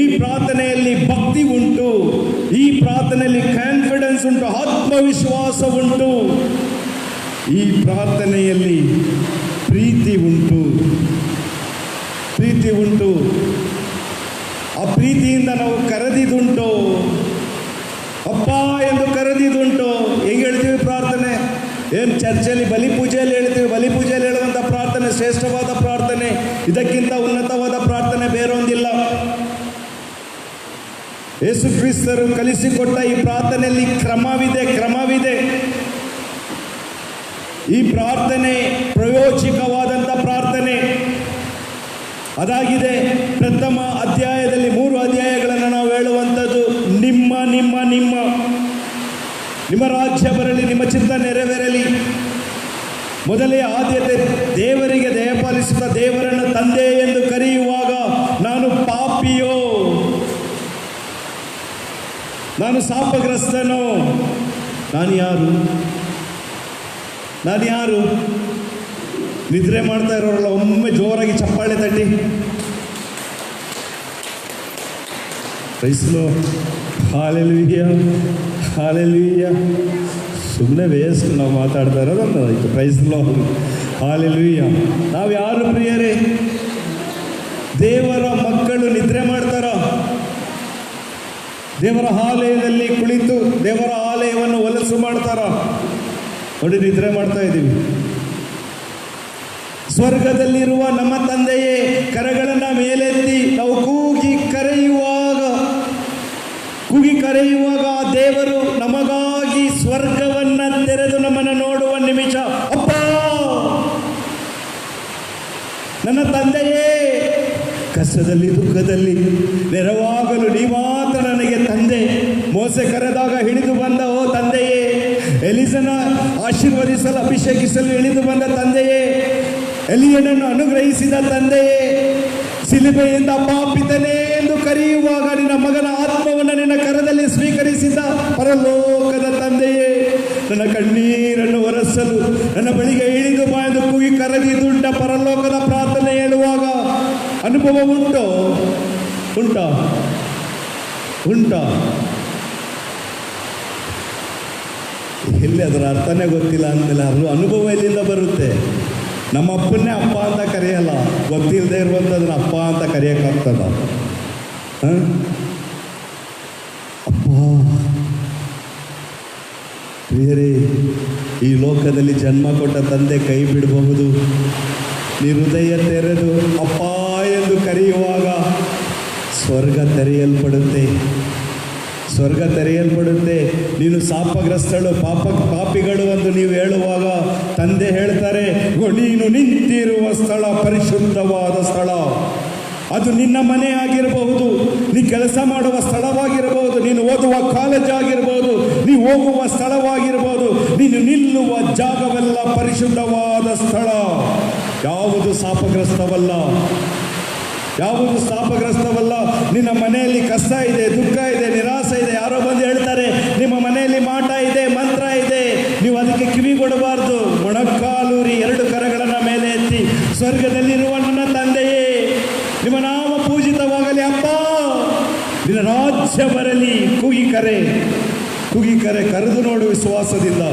ಈ ಪ್ರಾರ್ಥನೆಯಲ್ಲಿ ಭಕ್ತಿ ಉಂಟು, ಈ ಪ್ರಾರ್ಥನೆಯಲ್ಲಿ ಕಾನ್ಫಿಡೆನ್ಸ್ ಉಂಟು, ಆತ್ಮವಿಶ್ವಾಸ ಉಂಟು, ಈ ಪ್ರಾರ್ಥನೆಯಲ್ಲಿ ಪ್ರೀತಿ ಉಂಟು. ಆ ಪ್ರೀತಿಯಿಂದ ನಾವು ಕರೆದಿದುಂಟು, ಅಪ್ಪ ಎಂದು ಕರೆದಿದುಂಟು. ಹೆಂಗೆ ಹೇಳ್ತೀವಿ ಪ್ರಾರ್ಥನೆ? ಏನು ಚರ್ಚೆಯಲ್ಲಿ ಬಲಿಪೂಜೆಯಲ್ಲಿ ಹೇಳ್ತೀವಿ. ಬಲಿಪೂಜೆಯಲ್ಲಿ ಹೇಳುವಂಥ ಪ್ರಾರ್ಥನೆ ಶ್ರೇಷ್ಠವಾದ ಪ್ರಾರ್ಥನೆ. ಇದಕ್ಕಿಂತ ಉನ್ನತವಾದ ಪ್ರಾರ್ಥನೆ ಬೇರೊಂದಿಲ್ಲ. ಯೇಸು ಕ್ರಿಸ್ತರು ಕಲಿಸಿಕೊಟ್ಟ ಈ ಪ್ರಾರ್ಥನೆಯಲ್ಲಿ ಕ್ರಮವಿದೆ. ಈ ಪ್ರಾರ್ಥನೆ ಪ್ರಯೋಜಕವಾದಂಥ ಪ್ರಾರ್ಥನೆ ಅದಾಗಿದೆ. ಪ್ರಥಮ ಅಧ್ಯಾಯದಲ್ಲಿ 3 ಅಧ್ಯಾಯಗಳನ್ನು ನಾವು ಹೇಳುವಂಥದ್ದು, ನಿಮ್ಮ ರಾಜ್ಯ ಬರಲಿ, ನಿಮ್ಮ ಚಿತ್ತ ನೆರವೇರಲಿ. ಮೊದಲೇ ಆದ್ಯತೆ ದೇವರಿಗೆ ದಯಪಾಲಿಸುತ್ತಾ ದೇವರನ್ನು ತಂದೆ ಎಂದು ಕರೆಯುವಾಗ, ನಾನು ಪಾಪಿಯೋ, ನಾನು ಶಾಪಗ್ರಸ್ತನೋ, ನಾನು ಯಾರು? ನಿದ್ರೆ ಮಾಡ್ತಾ ಇರೋರಲ್ಲ, ಒಮ್ಮೆ ಜೋರಾಗಿ ಚಪ್ಪಾಳೆ ತಟ್ಟಿ. Praise the lord. ಹಾಲೆಲೂಯ. ಸುಮ್ಮನೆ ವೇಸ್ಟ್ ನಾವು ಮಾತಾಡ್ತಾ ಇರೋದನ್ನು. Praise the lord. ಹಾಲೆಲೂಯ. ನಾವು ಯಾರು ಪ್ರಿಯರೇ? ದೇವರ ಮಕ್ಕಳು ನಿದ್ರೆ ಮಾಡ್ತಾರ? ದೇವರ ಆಲಯದಲ್ಲಿ ಕುಳಿತು ದೇವರ ಆಲಯವನ್ನು ಹೊಲಸು ಮಾಡ್ತಾರ? ನೋಡಿ, ನಿದ್ರೆ ಮಾಡ್ತಾ ಇದ್ದೀವಿ. ಸ್ವರ್ಗದಲ್ಲಿರುವ ನಮ್ಮ ತಂದೆಯೇ, ಕರಗಳನ್ನು ಮೇಲೆತ್ತಿ ನಾವು ಕೂಗಿ ಕರೆಯುವಾಗ ಆ ದೇವರು ನಮಗಾಗಿ ಸ್ವರ್ಗವನ್ನ ತೆರೆದು ನಮ್ಮನ್ನು ನೋಡುವ ನಿಮಿಷ, ಅಪ್ಪ ನನ್ನ ತಂದೆಯೇ, ಕಷ್ಟದಲ್ಲಿ ದುಃಖದಲ್ಲಿ ನೆರವಾಗಲು ನೀ ಮಾತ್ರ ನನಗೆ ತಂದೆ. ಮೋಸೆ ಕರೆದಾಗ ಇಳಿದು ಬಂದ ಓ ತಂದೆಯೇ, ಎಲಿಸನ ಆಶೀರ್ವದಿಸಲು ಅಭಿಷೇಕಿಸಲು ಇಳಿದು ಬಂದ ತಂದೆಯೇ, ಎಲಿಯನನ್ನು ಅನುಗ್ರಹಿಸಿದ ತಂದೆಯೇ, ಸಿಲುಬೆಯಿಂದ ಪಾಪಿತನೇ ಎಂದು ಕರೆಯುವಾಗ ನಿನ್ನ ಮಗನ ಆತ್ಮವನ್ನು ನಿನ್ನ ಕರದಲ್ಲಿ ಸ್ವೀಕರಿಸಿದ ಪರಲೋಕದ ತಂದೆಯೇ, ನನ್ನ ಕಣ್ಣೀರನ್ನು ಒರೆಸಲು ನನ್ನ ಬಳಿಗೆ ಇಳಿದು ಬಾ ಎಂದು ಕೂಗಿ ಕರೆದಿದ್ದುಂಟ ಪರಲೋಕದ ಪ್ರಾರ್ಥನೆ ಹೇಳುವಾಗ ಅನುಭವ ಉಂಟೋ? ಉಂಟಾ? ಎಲ್ಲಿ ಅದರ ಅರ್ಥನೇ ಗೊತ್ತಿಲ್ಲ ಅಂದಮೇಲೆ ಅನುಭವ ಎಲ್ಲಿಂದ ಬರುತ್ತೆ? ನಮ್ಮ ಅಪ್ಪನ್ನೇ ಅಪ್ಪ ಅಂತ ಕರೆಯಲ್ಲ, ಗೊತ್ತಿಲ್ಲದೆ ಇರುವಂಥದ್ದನ್ನ ಅಪ್ಪ ಅಂತ ಕರೆಯೋಕ್ಕಾಗ್ತದ? ಅಪ್ಪ ಬೇರೆ ಈ ಲೋಕದಲ್ಲಿ ಜನ್ಮ ಕೊಟ್ಟ ತಂದೆ ಕೈ ಬಿಡಬಹುದು. ನೀ ಹೃದಯ ತೆರೆದು ಅಪ್ಪ ಎಂದು ಕರೆಯುವಾಗ ಸ್ವರ್ಗ ತೆರೆಯಲ್ಪಡುತ್ತೆ. ನೀನು ಶಾಪಗ್ರಸ್ತಳು, ಪಾಪಿಗಳು ಎಂದು ನೀವು ಹೇಳುವಾಗ ತಂದೆ ಹೇಳ್ತಾರೆ, ನೀನು ನಿಂತಿರುವ ಸ್ಥಳ ಪರಿಶುದ್ಧವಾದ ಸ್ಥಳ. ಅದು ನಿನ್ನ ಮನೆ ಆಗಿರಬಹುದು, ನೀ ಕೆಲಸ ಮಾಡುವ ಸ್ಥಳವಾಗಿರಬಹುದು, ನೀನು ಓದುವ ಕಾಲೇಜ್ ಆಗಿರಬಹುದು, ನೀ ಹೋಗುವ ಸ್ಥಳವಾಗಿರಬಹುದು, ನೀನು ನಿಲ್ಲುವ ಜಾಗವೆಲ್ಲ ಪರಿಶುದ್ಧವಾದ ಸ್ಥಳ. ಯಾವುದು ಶಾಪಗ್ರಸ್ತವಲ್ಲ. ನಿನ್ನ ಮನೆಯಲ್ಲಿ ಕಷ್ಟ ಇದೆ, ದುಃಖ ಇದೆ, ನಿರಾಸೆ ಇದೆ. ಯಾರೋ ಬಂದು ಹೇಳ್ತಾರೆ ನಿಮ್ಮ ಮನೆಯಲ್ಲಿ ಮಾಟ ಇದೆ, ಮಂತ್ರ ಇದೆ, ನೀವು ಅದಕ್ಕೆ ಕಿವಿ ಕೊಡಬಾರ್ದು. ಮೊಣಕಾಲೂರಿ 2 ಕರಗಳನ್ನು ಮೇಲೆ ಎತ್ತಿ, ಸ್ವರ್ಗದಲ್ಲಿರುವ ನನ್ನ ತಂದೆಯೇ, ನಿಮ್ಮ ನಾಮ ಪೂಜಿತವಾಗಲಿ ಅಪ್ಪ, ನಿನ್ನ ರಾಜ್ಯ ಬರಲಿ. ಕೂಗಿ ಕರೆ, ಕರೆದು ನೋಡು ವಿಶ್ವಾಸದಿಂದ.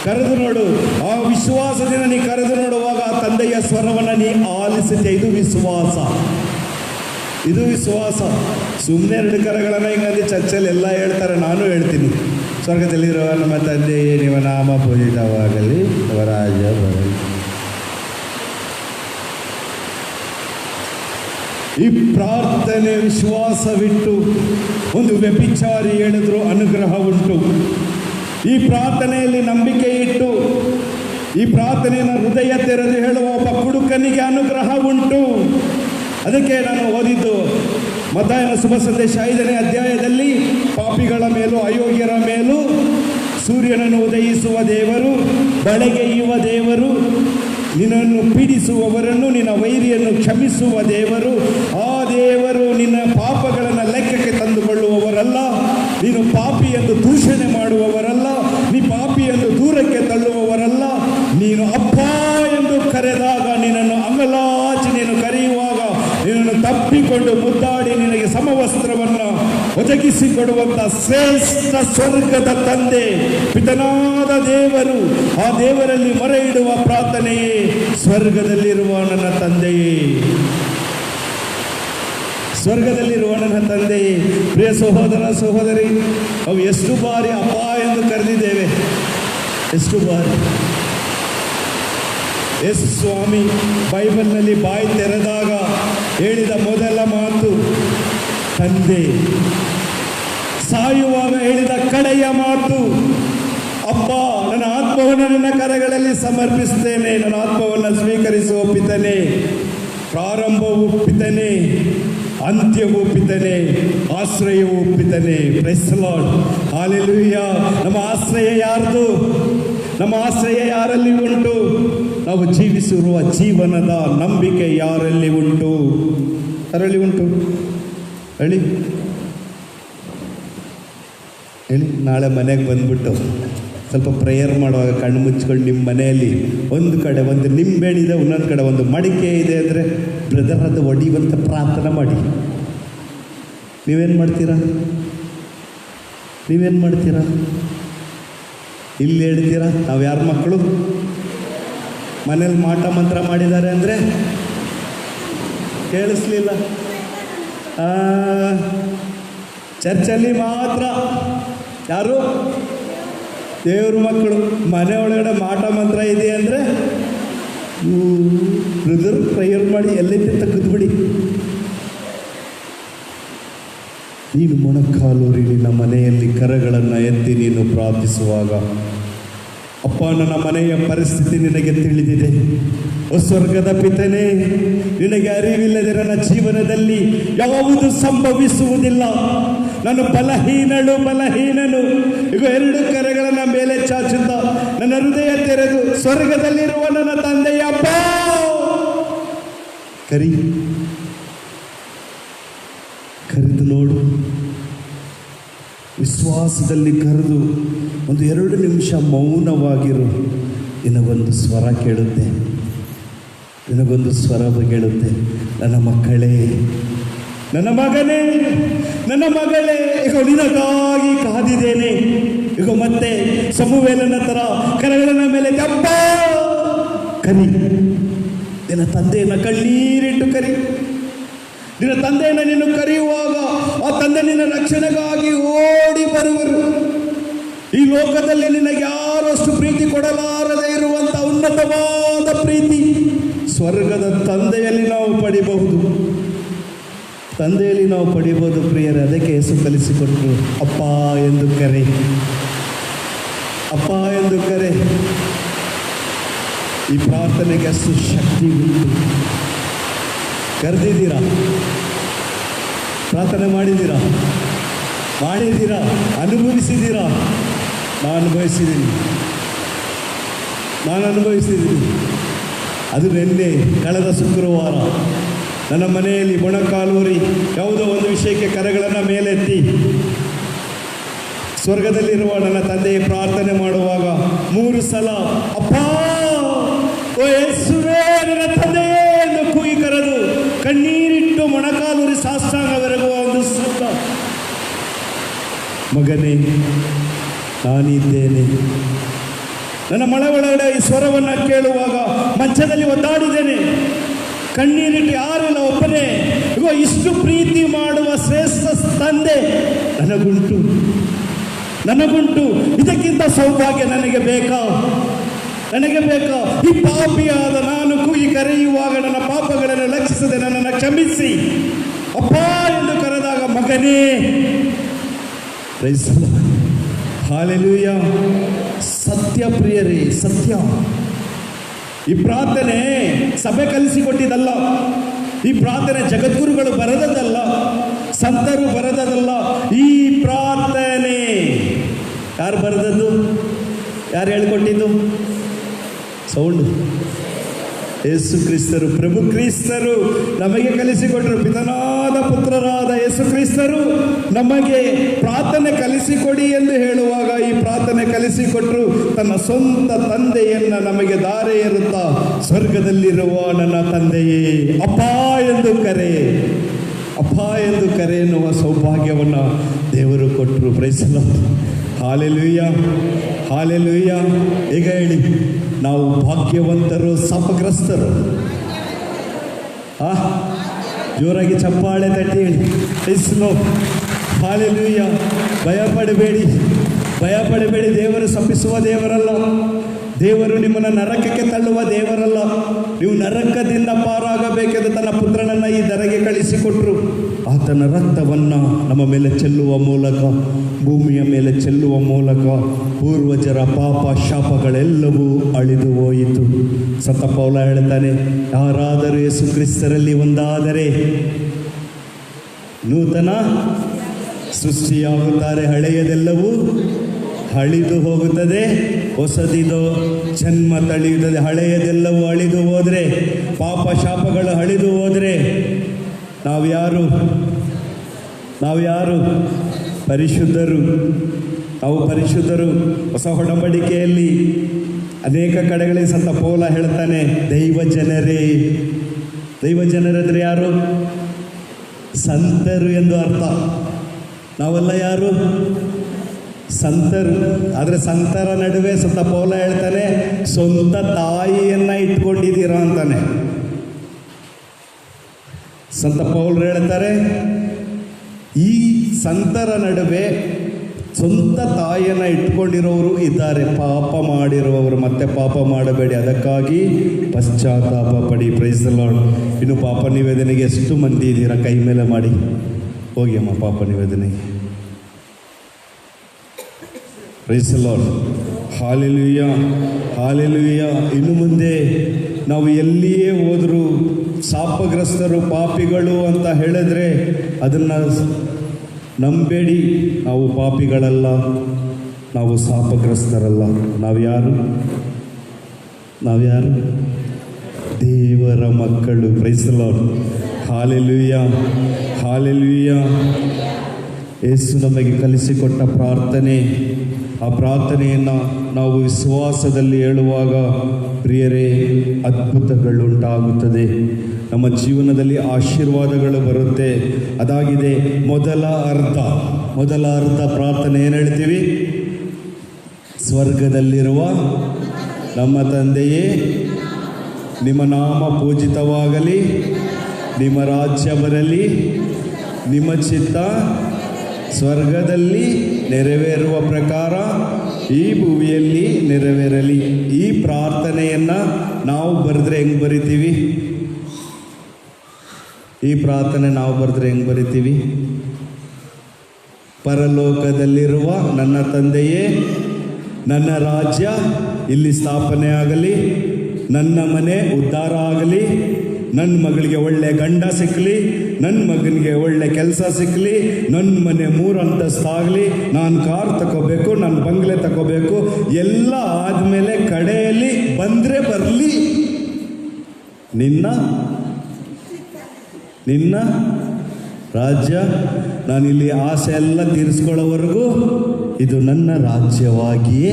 ಕರೆದು ನೋಡು. ಆ ವಿಶ್ವಾಸದಿಂದ ನೀ ಕರೆದು ನೋಡುವಾಗ ಆ ತಂದೆಯ ಸ್ವರವನ್ನು ನೀ ಆಲಿಸುತ್ತೆ. ಇದು ವಿಶ್ವಾಸ. ಸುಮ್ಮನೆ 2 ಕರಗಳನ್ನು ಹಿಂಗಂದು ಚರ್ಚಲ್ಲಿ ಎಲ್ಲ ಹೇಳ್ತಾರೆ, ನಾನು ಹೇಳ್ತೀನಿ. ಸ್ವರ್ಗದಲ್ಲಿರುವ ನಮ್ಮ ತಂದೆಯೇ, ನಿಮ್ಮ ನಾಮ ಪೂಜಿತವಾಗಲಿ, ಅವರ ರಾಜ್ಯ ಬರಲಿ. ಈ ಪ್ರಾರ್ಥನೆ ವಿಶ್ವಾಸವಿಟ್ಟು ಒಂದು ವ್ಯಭಿಚಾರಿ ಹೇಳಿದ್ರು ಅನುಗ್ರಹ ಉಂಟು. ಈ ಪ್ರಾರ್ಥನೆಯಲ್ಲಿ ನಂಬಿಕೆ ಇಟ್ಟು ಈ ಪ್ರಾರ್ಥನೆಯನ್ನು ಹೃದಯ ತೆರೆದು ಹೇಳುವ ಒಬ್ಬ ಕುಡುಕನಿಗೆ ಅನುಗ್ರಹ ಉಂಟು. ಅದಕ್ಕೆ ನಾನು ಓದಿದ್ದು ಮತ್ತಾಯನ ಶುಭ ಸಂದೇಶ 5ನೇ ಅಧ್ಯಾಯದಲ್ಲಿ, ಪಾಪಿಗಳ ಮೇಲೂ ಅಯೋಗ್ಯರ ಮೇಲೂ ಸೂರ್ಯನನ್ನು ಉದಯಿಸುವ ದೇವರು, ಬಳೆಗೆಯುವ ದೇವರು, ನಿನ್ನನ್ನು ಪೀಡಿಸುವವರನ್ನು, ನಿನ್ನ ವೈರಿಯನ್ನು ಕ್ಷಮಿಸುವ ದೇವರು. ಆ ದೇವರು ನಿನ್ನ ಪಾಪಗಳನ್ನು ಲೆಕ್ಕಕ್ಕೆ ತಂದುಕೊಳ್ಳುವವರಲ್ಲ. ನೀನು ಪಾಪಿ ಎಂದು ದೂಷಣೆ ಮಾಡುವವರಲ್ಲ, ನೀ ಪಾಪಿ ಎಂದು ದೂರಕ್ಕೆ ತಳ್ಳುವವರಲ್ಲ. ನೀನು ಅಪ್ಪ ಎಂದು ಕರೆದಾಗ, ನಿನ್ನನ್ನು ಅಂಗಲಾಚಿ ನೀನು ಕರೆಯುವಾಗ, ನಿನ್ನನ್ನು ತಪ್ಪಿಕೊಂಡು ಮುದ್ದಾಡಿ ನಿನಗೆ ಸಮವಸ್ತ್ರವನ್ನು ಒದಗಿಸಿಕೊಡುವಂಥ ಶ್ರೇಷ್ಠ ಸ್ವರ್ಗದ ತಂದೆ, ಪಿತನಾದ ದೇವರು. ಆ ದೇವರಲ್ಲಿ ಮೊರೆ ಇಡುವ ಪ್ರಾರ್ಥನೆಯೇ ಸ್ವರ್ಗದಲ್ಲಿರುವ ನನ್ನ ತಂದೆಯೇ, ಸ್ವರ್ಗದಲ್ಲಿರುವ ನನ್ನ ತಂದೆಯೇ. ಪ್ರಿಯ ಸಹೋದರ ಸಹೋದರಿ, ನಾವು ಎಷ್ಟು ಬಾರಿ ಅಪ್ಪ ಎಂದು ಕರೆದಿದ್ದೇವೆ, ಎಷ್ಟು ಬಾರಿ. ಯೇಸು ಸ್ವಾಮಿ ಬೈಬಲ್ನಲ್ಲಿ ಬಾಯಿ ತೆರೆದಾಗ ಹೇಳಿದ ಮೊದಲ ಮಾತು ತಂದೆ. ಸಾಯುವಾಗ ಹೇಳಿದ ಕಡೆಯ ಮಾತು ಅಪ್ಪ. ನನ್ನ ಆತ್ಮವನ್ನು ನಿನ್ನ ಕರಗಳಲ್ಲಿ ಸಮರ್ಪಿಸ್ತೇನೆ, ನನ್ನ ಆತ್ಮವನ್ನು ಸ್ವೀಕರಿಸುವ ಪಿತನೇ. ಪ್ರಾರಂಭವೂ ಪಿತನೇ, ಅಂತ್ಯವೂ ಪಿತನೇ, ಆಶ್ರಯವೂ ಪಿತನೇ. Praise the lord, hallelujah. ನಮ್ಮ ಆಶ್ರಯ ಯಾರ್ದು? ನಮ್ಮ ಆಶ್ರಯ ಯಾರಲ್ಲಿ ಉಂಟು? ನಾವು ಜೀವಿಸಿರುವ ಜೀವನದ ನಂಬಿಕೆ ಯಾರಲ್ಲಿ ಉಂಟು? ಯಾರಲ್ಲಿ ಉಂಟು ಹೇಳಿ? ನಾಳೆ ಮನೆಗೆ ಬಂದ್ಬಿಟ್ಟು ಸ್ವಲ್ಪ ಪ್ರೇಯರ್ ಮಾಡುವಾಗ ಕಣ್ಣು ಮುಚ್ಕೊಂಡು ನಿಮ್ಮ ಮನೆಯಲ್ಲಿ ಒಂದು ಕಡೆ ಒಂದು ನಿಂಬೆಹಣ್ಣಿದೆ, ಇನ್ನೊಂದು ಕಡೆ ಒಂದು ಮಡಿಕೆ ಇದೆ ಅಂದರೆ ಬ್ರದರ್ ಅದು ಒಡಿಯುವಂಥ ಪ್ರಾರ್ಥನೆ ಮಾಡಿ. ನೀವೇನು ಮಾಡ್ತೀರಾ? ಇಲ್ಲಿ ಹೇಳ್ತೀರಾ ನಾವು ಯಾರ ಮಕ್ಕಳು? ಮನೇಲಿ ಮಾಟ ಮಂತ್ರ ಮಾಡಿದ್ದಾರೆ ಅಂದರೆ ಕೇಳಿಸ್ಲಿಲ್ಲ. ಚರ್ಚಲ್ಲಿ ಮಾತ್ರ ಯಾರು ದೇವ್ರ ಮಕ್ಕಳು. ಮನೆ ಒಳಗಡೆ ಮಾಟ ಮಂತ್ರ ಇದೆ ಅಂದರೆ ಬ್ರದರ್ ಪ್ರೇಯರ್ ಮಾಡಿ ಎಲ್ಲೈತೆ ತೆಗೆದುಬಿಡಿ. ನೀನು ಮೊಣಕಾಲೂರಿ ನಿನ್ನ ಮನೆಯಲ್ಲಿ ಕರಗಳನ್ನು ಎತ್ತಿ ನೀನು ಪ್ರಾರ್ಥಿಸುವಾಗ, ಅಪ್ಪ, ನನ್ನ ಮನೆಯ ಪರಿಸ್ಥಿತಿ ನಿನಗೆ ತಿಳಿದಿದೆ. ಓ ಸ್ವರ್ಗದ ಪಿತನೇ, ನಿನಗೆ ಅರಿವಿಲ್ಲದೆ ನನ್ನ ಜೀವನದಲ್ಲಿ ಯಾವುದು ಸಂಭವಿಸುವುದಿಲ್ಲ. ನಾನು ಬಲಹೀನನು. ಈಗ 2 ಕರಗಳನ್ನು ಮೇಲೆ ಚಾಚುತ್ತಾ ನನ್ನ ಹೃದಯ ತೆರೆದು ಸ್ವರ್ಗದಲ್ಲಿರುವ ನನ್ನ ತಂದೆಯ ಅಪ್ಪ ಕರೆದು ನೋಡು. ವಿಶ್ವಾಸದಲ್ಲಿ ಕರೆದು ಒಂದು 2 ನಿಮಿಷ ಮೌನವಾಗಿರು. ನಿನಗೊಂದು ಸ್ವರ ಕೇಳುತ್ತೆ, ನಿನಗೊಂದು ಸ್ವರ ಕೇಳುತ್ತೆ. ನನ್ನ ಮಕ್ಕಳೇ, ನನ್ನ ಮಗನೇ, ನನ್ನ ಮಗಳೇ, ಈಗ ನಿನಗಾಗಿ ಕಾದಿದ್ದೇನೆ. ಈಗ ಮತ್ತೆ ಸಮುವೇಲನ ಥರ ಕರಗಳ ಮೇಲೆ ಅಪ್ಪ ಕರಿ. ನಿನ್ನ ತಂದೆಯನ್ನು ಕಣ್ಣೀರಿಟ್ಟು ಕರಿ. ನಿನ್ನ ತಂದೆಯನ್ನು ನೀನು ಕರೆಯುವಾಗ ಆ ತಂದೆ ನಿನ್ನ ರಕ್ಷಣೆಗಾಗಿ ಓಡಿ ಬರುವರು. ಈ ಲೋಕದಲ್ಲಿ ನಿನಗೆ ಯಾರು ಅಷ್ಟು ಪ್ರೀತಿ ಕೊಡಲಾರದೆ ಇರುವಂಥ ಉನ್ನತವಾದ ಪ್ರೀತಿ ಸ್ವರ್ಗದ ತಂದೆಯಲ್ಲಿ ನಾವು ಪಡಿಬಹುದು. ತಂದೆಯಲ್ಲಿ ನಾವು ಪಡಿಬೋದು ಪ್ರಿಯರೇ. ಅದಕ್ಕೆ ಯೇಸು ಕಲಿಸಿಕೊಟ್ರು, ಅಪ್ಪ ಎಂದು ಕರೆ, ಅಪ್ಪ ಎಂದು ಕರೆ. ಈ ಪ್ರಾರ್ಥನೆಗೆ ಅಷ್ಟು ಶಕ್ತಿ ಉಂಟು. ಕರೆದಿದ್ದೀರಾ? ಪ್ರಾರ್ಥನೆ ಮಾಡಿದ್ದೀರಾ? ಅನುಭವಿಸಿದ್ದೀರಾ? ನಾನು ಅನುಭವಿಸಿದ್ದೀನಿ. ಅದು ನಿನ್ನೆ ಕಳೆದ ಶುಕ್ರವಾರ ನನ್ನ ಮನೆಯಲ್ಲಿ ಮೊಣಕಾಲೂರಿ ಯಾವುದೋ ಒಂದು ವಿಷಯಕ್ಕೆ ಕರಗಳನ್ನು ಮೇಲೆತ್ತಿ ಸ್ವರ್ಗದಲ್ಲಿರುವ ನನ್ನ ತಂದೆಯ ಪ್ರಾರ್ಥನೆ ಮಾಡುವಾಗ 3 ಸಲ ಅಪ್ಪ, ಓ ಯೇಸುವೇ, ನನ್ನ ತಂದೆಯೇ ಎಂದು ಕೂಗಿ ಕರೆದು ಕಣ್ಣೀರಿಟ್ಟು ಮೊಣಕಾಲೂರಿ ಸಾಷ್ಟಾಂಗವೆರಗುವ ಒಂದು ಶಬ್ದ. ಮಗನೇ, ನಾನಿದ್ದೇನೆ. ನನ್ನ ಒಳಗಡೆ ಈ ಸ್ವರವನ್ನು ಕೇಳುವಾಗ ಮಂಚದಲ್ಲಿ ಒದ್ದಾಡಿದ್ದೇನೆ. ಕಣ್ಣೀರಿಟ್ಟು ಯಾರಿಲ್ಲ, ಒಬ್ಬನೇ. ಇಗೋ ಇಷ್ಟು ಪ್ರೀತಿ ಮಾಡುವ ಶ್ರೇಷ್ಠ ತಂದೆ ನನಗುಂಟು. ಇದಕ್ಕಿಂತ ಸೌಭಾಗ್ಯ ನನಗೆ ಬೇಕಾ? ಈ ಪಾಪಿಯಾದ ನಾನು ಕೂಗಿ ಕರೆಯುವಾಗ ನನ್ನ ಪಾಪಗಳನ್ನು ಲಕ್ಷಿಸದೆ ನನ್ನನ್ನು ಕ್ಷಮಿಸಿ ಅಪ್ಪ ಎಂದು ಕರೆದಾಗ, ಮಗನೇ, ಹಾಲೆಲೂಯಾ. ಸತ್ಯ ಪ್ರಿಯರೇ, ಸತ್ಯ. ಈ ಪ್ರಾರ್ಥನೆ ಸಭೆ ಕಲಿಸಿಕೊಟ್ಟಿದ್ದಲ್ಲ. ಈ ಪ್ರಾರ್ಥನೆ ಜಗದ್ಗುರುಗಳು ಬರೆದದಲ್ಲ, ಸಂತರು ಬರೆದದಲ್ಲ. ಈ ಪ್ರಾರ್ಥನೆ ಯಾರು ಬರೆದದ್ದು? ಯಾರು ಹೇಳಿಕೊಟ್ಟಿದ್ದು? ಸೌಂಡು. ಯೇಸು ಕ್ರಿಸ್ತರು, ಪ್ರಭು ಕ್ರಿಸ್ತರು ನಮಗೆ ಕಲಿಸಿಕೊಟ್ಟರು. ಪಿತನಾದ ಪುತ್ರರಾದ ಯೇಸು ಕ್ರಿಸ್ತರು ನಮಗೆ ಪ್ರಾರ್ಥನೆ ಕಲಿಸಿಕೊಡಿ ಎಂದು ಹೇಳುವಾಗ ಈ ಪ್ರಾರ್ಥನೆ ಕಲಿಸಿಕೊಟ್ಟರು. ತನ್ನ ಸ್ವಂತ ತಂದೆಯನ್ನು ನಮಗೆ ದಾರೆ ಇರುತ್ತಾ, ಸ್ವರ್ಗದಲ್ಲಿರುವ ನನ್ನ ತಂದೆಯೇ, ಅಪ್ಪ ಎಂದು ಕರೆ ಎನ್ನುವ ಸೌಭಾಗ್ಯವನ್ನು ದೇವರು ಕೊಟ್ಟರು. Praise the lord. ಹಾಲೆಲೂಯಾ. ಈಗ ಹೇಳಿ, ನಾವು ಭಾಗ್ಯವಂತರು, ಶಾಪಗ್ರಸ್ತರು? ಜೋರಾಗಿ ಚಪ್ಪಾಳೆ ತಟ್ಟಿ ಹೇಳಿ, ಪ್ರೈಸ್ ದಿ ಲಾರ್ಡ್. ಹಾಲೆಲೂಯಾ. ಭಯಪಡಬೇಡಿ. ದೇವರು ಶಪಿಸುವ ದೇವರಲ್ಲ. ದೇವರು ನಿಮ್ಮನ್ನು ನರಕಕ್ಕೆ ತಳ್ಳುವ ದೇವರಲ್ಲ. ನೀವು ನರಕದಿಂದ ಪಾರಾಗಬೇಕೆಂದು ತನ್ನ ಪುತ್ರನನ್ನು ಈ ಧರೆಗೆ ಕಳಿಸಿಕೊಟ್ರು. ಆತನ ರಕ್ತವನ್ನು ನಮ್ಮ ಮೇಲೆ ಚೆಲ್ಲುವ ಮೂಲಕ, ಭೂಮಿಯ ಮೇಲೆ ಚೆಲ್ಲುವ ಮೂಲಕ ಪೂರ್ವಜರ ಪಾಪ ಶಾಪಗಳೆಲ್ಲವೂ ಅಳಿದು ಹೋಯಿತು. ಸಂತ ಪೌಲ ಹೇಳ್ತಾನೆ, ಯಾರಾದರೂ ಯೇಸು ಕ್ರಿಸ್ತರಲ್ಲಿ ಒಂದಾದರೆ ನೂತನ ಸೃಷ್ಟಿಯಾಗುತ್ತಾರೆ. ಹಳೆಯದೆಲ್ಲವೂ ಅಳಿದು ಹೋಗುತ್ತದೆ, ಹೊಸದಿದೋ ಜನ್ಮ ತಳೆಯುತ್ತದೆ. ಹಳೆಯದೆಲ್ಲವೂ ಅಳಿದು ಹೋದರೆ, ಪಾಪ ಶಾಪಗಳು ಅಳಿದು ಹೋದರೆ ನಾವು ಯಾರು? ಪರಿಶುದ್ಧರು. ನಾವು ಪರಿಶುದ್ಧರು. ಹೊಸ ಒಡಂಬಡಿಕೆಯಲ್ಲಿ ಅನೇಕ ಕಡೆಗಳಲ್ಲಿ ಸಂತ ಪೌಲ ಹೇಳ್ತಾನೆ, ದೈವ ಜನರೆಂದರೆ ಯಾರು? ಸಂತರು ಎಂದು ಅರ್ಥ. ನಾವೆಲ್ಲ ಯಾರು? ಸಂತರು. ಆದರೆ ಸಂತರ ನಡುವೆ ಸಂತ ಪೌಲ ಹೇಳ್ತಾನೆ, ಸ್ವಂತ ತಾಯಿಯನ್ನು ಇಟ್ಕೊಂಡಿದ್ದೀರಾ ಅಂತಾನೆ. ಸಂತ ಪೌಲರು ಹೇಳ್ತಾರೆ, ಈ ಸಂತರ ನಡುವೆ ಸ್ವಂತ ತಾಯಿಯನ್ನು ಇಟ್ಕೊಂಡಿರೋರು ಇದ್ದಾರೆ, ಪಾಪ ಮಾಡಿರುವವರು. ಮತ್ತೆ ಪಾಪ ಮಾಡಬೇಡಿ, ಅದಕ್ಕಾಗಿ ಪಶ್ಚಾತ್ತಾಪ ಪಡಿ. Praise the lord. ಇನ್ನು ಪಾಪ ನಿವೇದನೆಗೆ ಎಷ್ಟು ಮಂದಿ ಇದ್ದೀರಾ? ಕೈ ಮೇಲೆ ಮಾಡಿ. ಹೋಗಿ ಅಮ್ಮ ಪಾಪ ನಿವೇದನೆಗೆ. Praise the lord. Hallelujah, hallelujah. ಇನ್ನು ಮುಂದೆ ನಾವು ಎಲ್ಲಿಯೇ ಹೋದರೂ ಶಾಪಗ್ರಸ್ತರು, ಪಾಪಿಗಳು ಅಂತ ಹೇಳಿದ್ರೆ ಅದನ್ನು ನಂಬೇಡಿ. ನಾವು ಪಾಪಿಗಳಲ್ಲ, ನಾವು ಶಾಪಗ್ರಸ್ತರಲ್ಲ. ನಾವ್ಯಾರು? ದೇವರ ಮಕ್ಕಳು. Praise the lord. Hallelujah, hallelujah. Yesu ನಮಗೆ ಕಲಿಸಿಕೊಟ್ಟ ಪ್ರಾರ್ಥನೆ, ಆ ಪ್ರಾರ್ಥನೆಯನ್ನು ನಾವು ವಿಶ್ವಾಸದಲ್ಲಿ ಹೇಳುವಾಗ ಪ್ರಿಯರೇ ಅದ್ಭುತಗಳುಂಟಾಗುತ್ತದೆ. ನಮ್ಮ ಜೀವನದಲ್ಲಿ ಆಶೀರ್ವಾದಗಳು ಬರುತ್ತೆ. ಅದಾಗಿದೆ ಮೊದಲ ಅರ್ಧ ಪ್ರಾರ್ಥನೆ. ಏನು ಹೇಳ್ತೀವಿ? ಸ್ವರ್ಗದಲ್ಲಿರುವ ನಮ್ಮ ತಂದೆಯೇ, ನಿಮ್ಮ ನಾಮ ಪೂಜಿತವಾಗಲಿ, ನಿಮ್ಮ ರಾಜ್ಯ ಬರಲಿ, ನಿಮ್ಮ ಚಿತ್ತ ಸ್ವರ್ಗದಲ್ಲಿ ನೆರವೇರುವ ಪ್ರಕಾರ ಈ ಭೂಮಿಯಲ್ಲಿ ನೆರವೇರಲಿ. ಈ ಪ್ರಾರ್ಥನೆಯನ್ನು ನಾವು ಬರೆದ್ರೆ ಹೆಂಗೆ ಬರಿತೀವಿ? ಈ ಪ್ರಾರ್ಥನೆ ನಾವು ಬರೆದ್ರೆ ಹೆಂಗೆ ಬರಿತೀವಿ? ಪರಲೋಕದಲ್ಲಿರುವ ನನ್ನ ತಂದೆಯೇ, ನನ್ನ ರಾಜ್ಯ ಇಲ್ಲಿ ಸ್ಥಾಪನೆ ಆಗಲಿ, ನನ್ನ ಮನೆ ಉದ್ಧಾರ ಆಗಲಿ, ನನ್ನ ಮಗಳಿಗೆ ಒಳ್ಳೆ ಗಂಡ ಸಿಕ್ಕಲಿ, ನನ್ನ ಮಗನಿಗೆ ಒಳ್ಳೆ ಕೆಲಸ ಸಿಕ್ಕಲಿ, ನನ್ನ ಮನೆ 3 ಅಂತಸ್ತಾಗಲಿ, ನಾನು ಕಾರ್ ತಗೋಬೇಕು, ನಾನು ಬಂಗ್ಲೆ ತಗೋಬೇಕು, ಎಲ್ಲ ಆದಮೇಲೆ ಕಡೆಯಲ್ಲಿ ಬಂದರೆ ಬರಲಿ ನಿನ್ನ ರಾಜ್ಯ. ನಾನಿಲ್ಲಿ ಆಸೆ ಎಲ್ಲ ತೀರಿಸ್ಕೊಳ್ಳೋವರೆಗೂ ಇದು ನನ್ನ ರಾಜ್ಯವಾಗಿಯೇ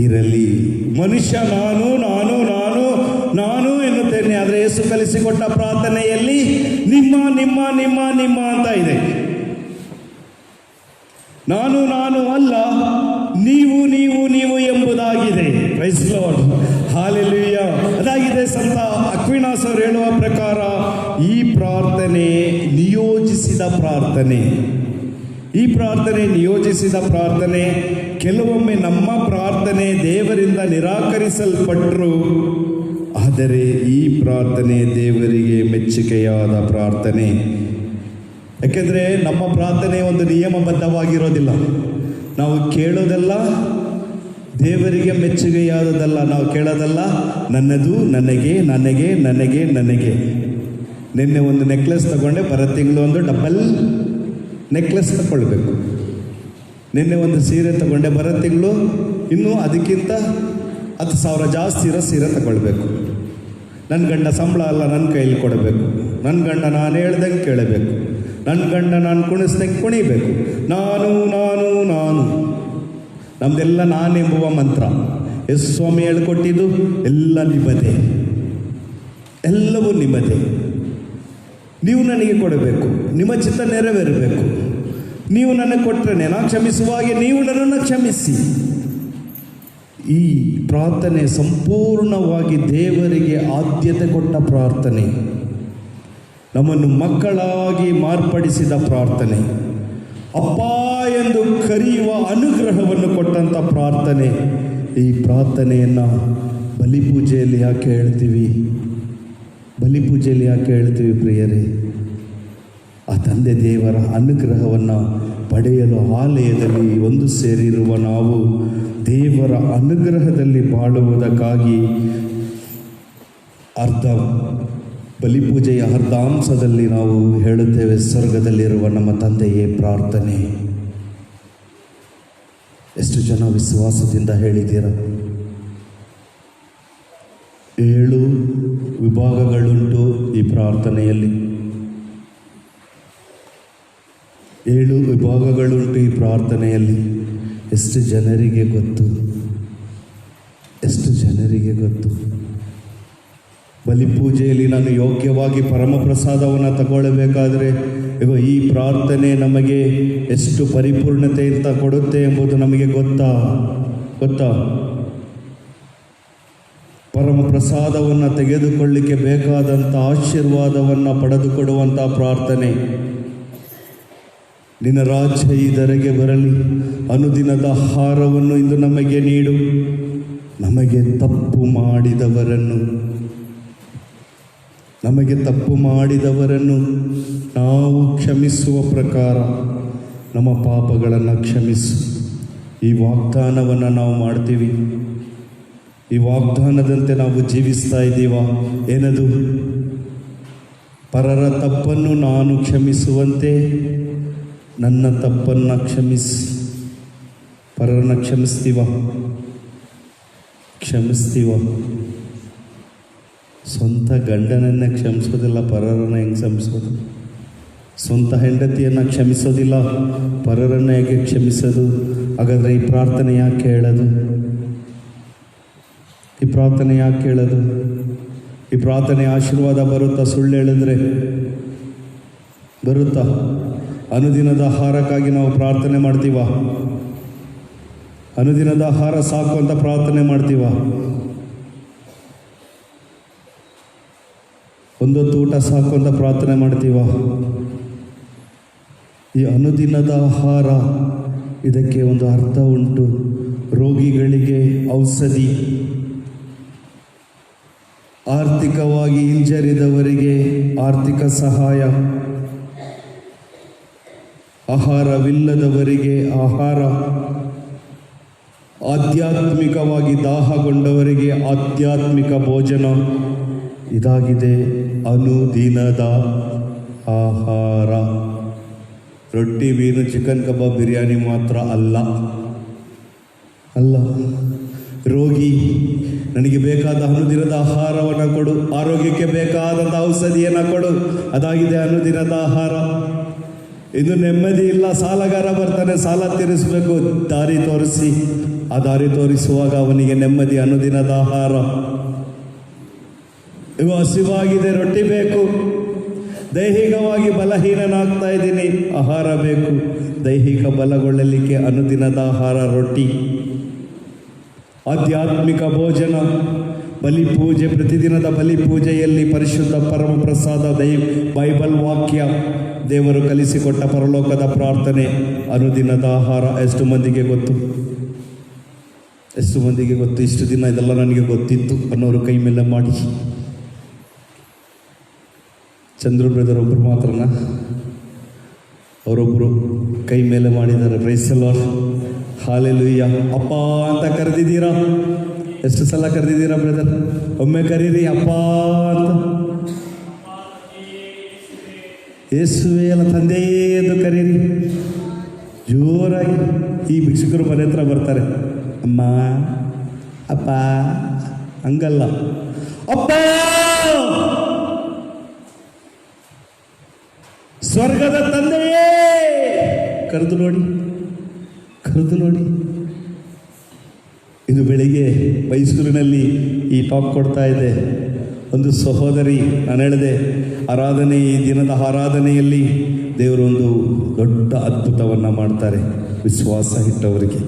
ಇರಲಿ. ಮನುಷ್ಯ ನಾನು ಎನ್ನುತ್ತೇನೆ. ಆದರೆ ಯೇಸು ಕಲಿಸಿಕೊಟ್ಟ ಪ್ರಾರ್ಥನೆಯಲ್ಲಿ ನಿಮ್ಮ ಅಂತ ಇದೆ. ನಾನು ಅಲ್ಲ, ನೀವು ಎಂಬುದಾಗಿದೆ. Praise the lord. ಹಾಲೆಲೂಯ. ಅದಾಗಿದೆ ಸಂತ ಅಕ್ವಿನಾಸ್ ಅವರು ಹೇಳುವ ಪ್ರಕಾರ ಈ ಪ್ರಾರ್ಥನೆ ನಿಯೋಜಿಸಿದ ಪ್ರಾರ್ಥನೆ. ಕೆಲವೊಮ್ಮೆ ನಮ್ಮ ಪ್ರಾರ್ಥನೆ ದೇವರಿಂದ ನಿರಾಕರಿಸಲ್ಪಟ್ಟರು, ಆದರೆ ಈ ಪ್ರಾರ್ಥನೆ ದೇವರಿಗೆ ಮೆಚ್ಚುಗೆಯಾದ ಪ್ರಾರ್ಥನೆ. ಯಾಕೆಂದರೆ ನಮ್ಮ ಪ್ರಾರ್ಥನೆ ಒಂದು ನಿಯಮಬದ್ಧವಾಗಿರೋದಿಲ್ಲ. ನಾವು ಕೇಳೋದೆಲ್ಲ ದೇವರಿಗೆ ಮೆಚ್ಚುಗೆಯಾದದಲ್ಲ. ನಾವು ಕೇಳೋದಲ್ಲ ನನ್ನದು, ನನಗೆ. ನಿನ್ನೆ ಒಂದು ನೆಕ್ಲೆಸ್ ತಗೊಂಡೆ, ಬರೋ ತಿಂಗಳು ಒಂದು ಡಬಲ್ ನೆಕ್ಲೆಸ್ ತಗೊಳ್ಬೇಕು. ನಿನ್ನೆ ಒಂದು ಸೀರೆ ತಗೊಂಡೆ, ಬರೋ ತಿಂಗಳು ಇನ್ನೂ ಅದಕ್ಕಿಂತ 10,000 ಜಾಸ್ತಿ ಇರೋ ಸೀರೆ ತಗೊಳ್ಬೇಕು. ನನ್ನ ಗಂಡ ಸಂಬಳ ಅಲ್ಲ ನನ್ನ ಕೈಲಿ ಕೊಡಬೇಕು. ನನ್ನ ಗಂಡ ನಾನು ಹೇಳ್ದಂಗೆ ಕೇಳಬೇಕು. ನನ್ನ ಗಂಡ ನಾನು ಕುಣಿಸ್ದಂಗೆ ಕುಣಿಬೇಕು. ನಾನು ನಮ್ಮದೆಲ್ಲ ನಾನೆಂಬುವ ಮಂತ್ರ. ಎಸ್ ಸ್ವಾಮಿ ಹೇಳ್ಕೊಟ್ಟಿದ್ದು ಎಲ್ಲ ನಿಮ್ಮದೇ, ಎಲ್ಲವೂ ನಿಮ್ಮದೇ. ನೀವು ನನಗೆ ಕೊಡಬೇಕು, ನಿಮ್ಮ ಚಿತ್ತ ನೆರವೇರಬೇಕು. ನೀವು ನನಗೆ ಕೊಟ್ಟರೆ ನಾನು ಕ್ಷಮಿಸುವಾಗೆ ನೀವು ನನ್ನನ್ನು ಕ್ಷಮಿಸಿ. ಈ ಪ್ರಾರ್ಥನೆ ಸಂಪೂರ್ಣವಾಗಿ ದೇವರಿಗೆ ಆದ್ಯತೆ ಕೊಟ್ಟ ಪ್ರಾರ್ಥನೆ, ನಮ್ಮನ್ನು ಮಕ್ಕಳಾಗಿ ಮಾರ್ಪಡಿಸಿದ ಪ್ರಾರ್ಥನೆ, ಅಪ್ಪ ಎಂದು ಕರೆಯುವ ಅನುಗ್ರಹವನ್ನು ಕೊಟ್ಟಂಥ ಪ್ರಾರ್ಥನೆ. ಈ ಪ್ರಾರ್ಥನೆಯನ್ನು ಬಲಿಪೂಜೆಯಲ್ಲಿ ಯಾಕೆ ಹೇಳ್ತೀವಿ ಪ್ರಿಯರೇ? ಆ ತಂದೆ ದೇವರ ಅನುಗ್ರಹವನ್ನು ಪಡೆಯಲು ಆಲಯದಲ್ಲಿ ಒಂದು ಸೇರಿರುವ ನಾವು ದೇವರ ಅನುಗ್ರಹದಲ್ಲಿ ಬಾಳುವುದಕ್ಕಾಗಿ ಬಲಿಪೂಜೆಯ ಅರ್ಧಾಂಶದಲ್ಲಿ ನಾವು ಹೇಳುತ್ತೇವೆ, ಸ್ವರ್ಗದಲ್ಲಿರುವ ನಮ್ಮ ತಂದೆಯೇ ಪ್ರಾರ್ಥನೆ. ಎಷ್ಟು ಜನ ವಿಶ್ವಾಸದಿಂದ ಹೇಳಿದ್ದೀರ? 7 ವಿಭಾಗಗಳುಂಟು ಈ ಪ್ರಾರ್ಥನೆಯಲ್ಲಿ. 7 ವಿಭಾಗಗಳುಂಟು ಈ ಪ್ರಾರ್ಥನೆಯಲ್ಲಿ. ಎಷ್ಟು ಜನರಿಗೆ ಗೊತ್ತು? ಬಲಿಪೂಜೆಯಲ್ಲಿ ನಾನು ಯೋಗ್ಯವಾಗಿ ಪರಮಪ್ರಸಾದವನ್ನು ತಗೊಳ್ಳಬೇಕಾದ್ರೆ ಈಗ ಈ ಪ್ರಾರ್ಥನೆ ನಮಗೆ ಎಷ್ಟು ಪರಿಪೂರ್ಣತೆ ಅಂತ ಕೊಡುತ್ತೆ ಎಂಬುದು ನಮಗೆ ಗೊತ್ತಾ? ಪರಮಪ್ರಸಾದವನ್ನು ತೆಗೆದುಕೊಳ್ಳಿಕ್ಕೆ ಬೇಕಾದಂಥ ಆಶೀರ್ವಾದವನ್ನು ಪಡೆದುಕೊಡುವಂಥ ಪ್ರಾರ್ಥನೆ. ನಿನ್ನ ರಾಜ್ಯ ಇದರೆಗೆ ಬರಲಿ, ಅನುದಿನದ ಆಹಾರವನ್ನು ಇಂದು ನಮಗೆ ನೀಡು, ನಮಗೆ ತಪ್ಪು ಮಾಡಿದವರನ್ನು ನಮಗೆ ತಪ್ಪು ಮಾಡಿದವರನ್ನು ನಾವು ಕ್ಷಮಿಸುವ ಪ್ರಕಾರ ನಮ್ಮ ಪಾಪಗಳನ್ನು ಕ್ಷಮಿಸು. ಈ ವಾಗ್ದಾನವನ್ನು ನಾವು ಮಾಡ್ತೀವಿ. ಈ ವಾಗ್ದಾನದಂತೆ ನಾವು ಜೀವಿಸ್ತಾ ಇದ್ದೀವ? ಏನದು? ಪರರ ತಪ್ಪನ್ನು ನಾನು ಕ್ಷಮಿಸುವಂತೆ ನನ್ನ ತಪ್ಪನ್ನು ಕ್ಷಮಿಸಿ. ಪರರನ್ನು ಕ್ಷಮಿಸ್ತೀವ? ಸ್ವಂತ ಗಂಡನನ್ನೇ ಕ್ಷಮಿಸೋದಿಲ್ಲ, ಪರರನ್ನು ಹೆಂಗೆ ಕ್ಷಮಿಸೋದು? ಸ್ವಂತ ಹೆಂಡತಿಯನ್ನು ಕ್ಷಮಿಸೋದಿಲ್ಲ, ಪರರನ್ನು ಹೇಗೆ ಕ್ಷಮಿಸೋದು? ಹಾಗಾದರೆ ಈ ಪ್ರಾರ್ಥನೆ ಯಾಕೆ ಹೇಳೋದು? ಈ ಪ್ರಾರ್ಥನೆ ಆಶೀರ್ವಾದ ಬರುತ್ತಾ? ಸುಳ್ಳು ಹೇಳಿದ್ರೆ ಬರುತ್ತಾ? ಅನುದಿನದ ಆಹಾರಕ್ಕಾಗಿ ನಾವು ಪ್ರಾರ್ಥನೆ ಮಾಡ್ತೀವ? ಅನುದಿನದ ಆಹಾರ ಸಾಕು ಅಂತ ಪ್ರಾರ್ಥನೆ ಮಾಡ್ತೀವ? ಒಂದೊತ್ತು ಊಟ ಸಾಕು ಅಂತ ಪ್ರಾರ್ಥನೆ ಮಾಡ್ತೀವ? ಈ ಅನುದಿನದ ಆಹಾರ, ಇದಕ್ಕೆ ಒಂದು ಅರ್ಥ ಉಂಟು. ರೋಗಿಗಳಿಗೆ ಔಷಧಿ, ಆರ್ಥಿಕವಾಗಿ ಹಿಂಜರಿದವರಿಗೆ ಆರ್ಥಿಕ ಸಹಾಯ, ಆಹಾರವಿಲ್ಲದವರಿಗೆ ಆಹಾರ, ಆಧ್ಯಾತ್ಮಿಕವಾಗಿ ದಾಹಗೊಂಡವರಿಗೆ ಆಧ್ಯಾತ್ಮಿಕ ಭೋಜನ. ಇದಾಗಿದೆ ಅನುದಿನದ ಆಹಾರ. ರೊಟ್ಟಿ, ಮೀನು, ಚಿಕನ್, ಕಬಾಬ್, ಬಿರಿಯಾನಿ ಮಾತ್ರ ಅಲ್ಲ. ರೋಗಿ, ನನಗೆ ಬೇಕಾದ ಅನುದಿನದ ಆಹಾರವನ್ನು ಕೊಡು, ಆರೋಗ್ಯಕ್ಕೆ ಬೇಕಾದಂಥ ಔಷಧಿಯನ್ನು ಕೊಡು. ಅದಾಗಿದೆ ಅನುದಿನದ ಆಹಾರ. ಇದು ನೆಮ್ಮದಿ ಇಲ್ಲ. ಸಾಲಗಾರ ಬರ್ತಾನೆ, ಸಾಲ ತೀರಿಸಬೇಕು, ದಾರಿ ತೋರಿಸಿ. ಆ ದಾರಿ ತೋರಿಸುವಾಗ ಅವನಿಗೆ ನೆಮ್ಮದಿ, ಅನುದಿನದ ಆಹಾರ. ಇವು ಹಸಿವಾಗಿದೆ, ರೊಟ್ಟಿ ಬೇಕು. ದೈಹಿಕವಾಗಿ ಬಲಹೀನನಾಗ್ತಾ ಇದ್ದೀನಿ, ಆಹಾರ ಬೇಕು. ದೈಹಿಕ ಬಲಗೊಳ್ಳಲಿಕ್ಕೆ ಅನುದಿನದ ಆಹಾರ ರೊಟ್ಟಿ. ಆಧ್ಯಾತ್ಮಿಕ ಭೋಜನ, ಬಲಿಪೂಜೆ, ಪ್ರತಿದಿನದ ಬಲಿಪೂಜೆಯಲ್ಲಿ ಪರಿಶುದ್ಧ ಪರಮಪ್ರಸಾದ, ಬೈಬಲ್ ವಾಕ್ಯ, ದೇವರು ಕಲಿಸಿಕೊಟ್ಟ ಪರಲೋಕದ ಪ್ರಾರ್ಥನೆ, ಅನುದಿನದ ಆಹಾರ. ಎಷ್ಟು ಮಂದಿಗೆ ಗೊತ್ತು? ಇಷ್ಟು ದಿನ ಇದೆಲ್ಲ ನನಗೆ ಗೊತ್ತಿತ್ತು ಅನ್ನೋರು ಕೈ ಮೇಲೆ ಮಾಡಿ. ಚಂದ್ರು ಬ್ರದರ್ ಒಬ್ಬರು ಮಾತ್ರನ? ಅವರೊಬ್ಬರು ಕೈ ಮೇಲೆ ಮಾಡಿದ್ದಾರೆ. Praise the lord, hallelujah. ಅಪ್ಪ ಅಂತ ಕರೆದಿದ್ದೀರಾ? ಎಷ್ಟು ಸಲ ಕರೆದಿದ್ದೀರಾ ಬ್ರದರ್? ಒಮ್ಮೆ ಕರೀರಿ ಅಪ್ಪ ಅಂತ. ಯೇಸುವೆ ಅಲ್ಲ, ತಂದೆಯೇ ಎಂದು ಕರೀರಿ ಜೋರಾಗಿ. ಈ ಭಿಕ್ಷುಕರು ಮನೆ ಹತ್ರ ಬರ್ತಾರೆ, ಅಮ್ಮ ಅಪ್ಪ ಹಂಗಲ್ಲ, ಅಪ್ಪ. ಸ್ವರ್ಗದ ತಂದೆಯೇ, ಕರೆದು ನೋಡಿ. ಇದು ಬೆಳಿಗ್ಗೆ ಮೈಸೂರಿನಲ್ಲಿ ಈ ಟಾಕ್ ಕೊಡ್ತಾ ಇದೆ. ಒಂದು ಸಹೋದರಿ, ನಾನು ಹೇಳಿದೆ ಆರಾಧನೆ, ಈ ದಿನದ ಆರಾಧನೆಯಲ್ಲಿ ದೇವರು ಒಂದು ದೊಡ್ಡ ಅದ್ಭುತವನ್ನು ಮಾಡ್ತಾರೆ ವಿಶ್ವಾಸ ಇಟ್ಟವರಿಗೆ.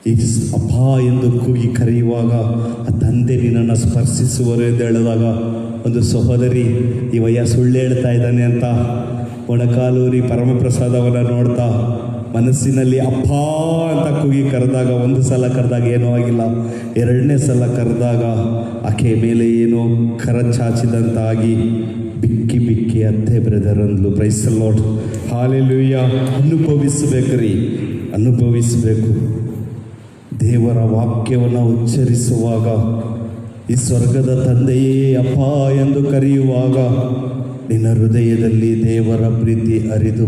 ಈ ಅಪ್ಪ ಎಂದು ಕೂಗಿ ಕರೆಯುವಾಗ ಆ ತಂದೆ ನಿನ್ನನ್ನು ಸ್ಪರ್ಶಿಸುವರು ಎಂದು ಹೇಳಿದಾಗ ಒಂದು ಸಹೋದರಿ, ಇವಯ್ಯ ಸುಳ್ಳು ಹೇಳ್ತಾ ಇದ್ದಾನೆ ಅಂತ ಮೊಣಕಾಲೂರಿ ಪರಮಪ್ರಸಾದವನ್ನು ನೋಡ್ತಾ ಮನಸ್ಸಿನಲ್ಲಿ ಅಪ್ಪ ಅಂತ ಕೂಗಿ ಕರೆದಾಗ, ಒಂದು ಸಲ ಕರೆದಾಗ ಏನೂ ಆಗಿಲ್ಲ, ಎರಡನೇ ಸಲ ಕರೆದಾಗ ಆಕೆ ಮೇಲೆ ಏನೋ ಕರಚಾಚಿದಂತಾಗಿ ಬಿಕ್ಕಿ ಬಿಕ್ಕಿ ಅತ್ತೆ ಬ್ರದರ್ ಅಂದ್ಲು. Praise the lord, hallelujah. ಅನುಭವಿಸಬೇಕು. ದೇವರ ವಾಕ್ಯವನ್ನು ಉಚ್ಚರಿಸುವಾಗ, ಈ ಸ್ವರ್ಗದ ತಂದೆಯೇ ಅಪ್ಪ ಎಂದು ಕರೆಯುವಾಗ ನಿನ್ನ ಹೃದಯದಲ್ಲಿ ದೇವರ ಪ್ರೀತಿ ಹರಿದು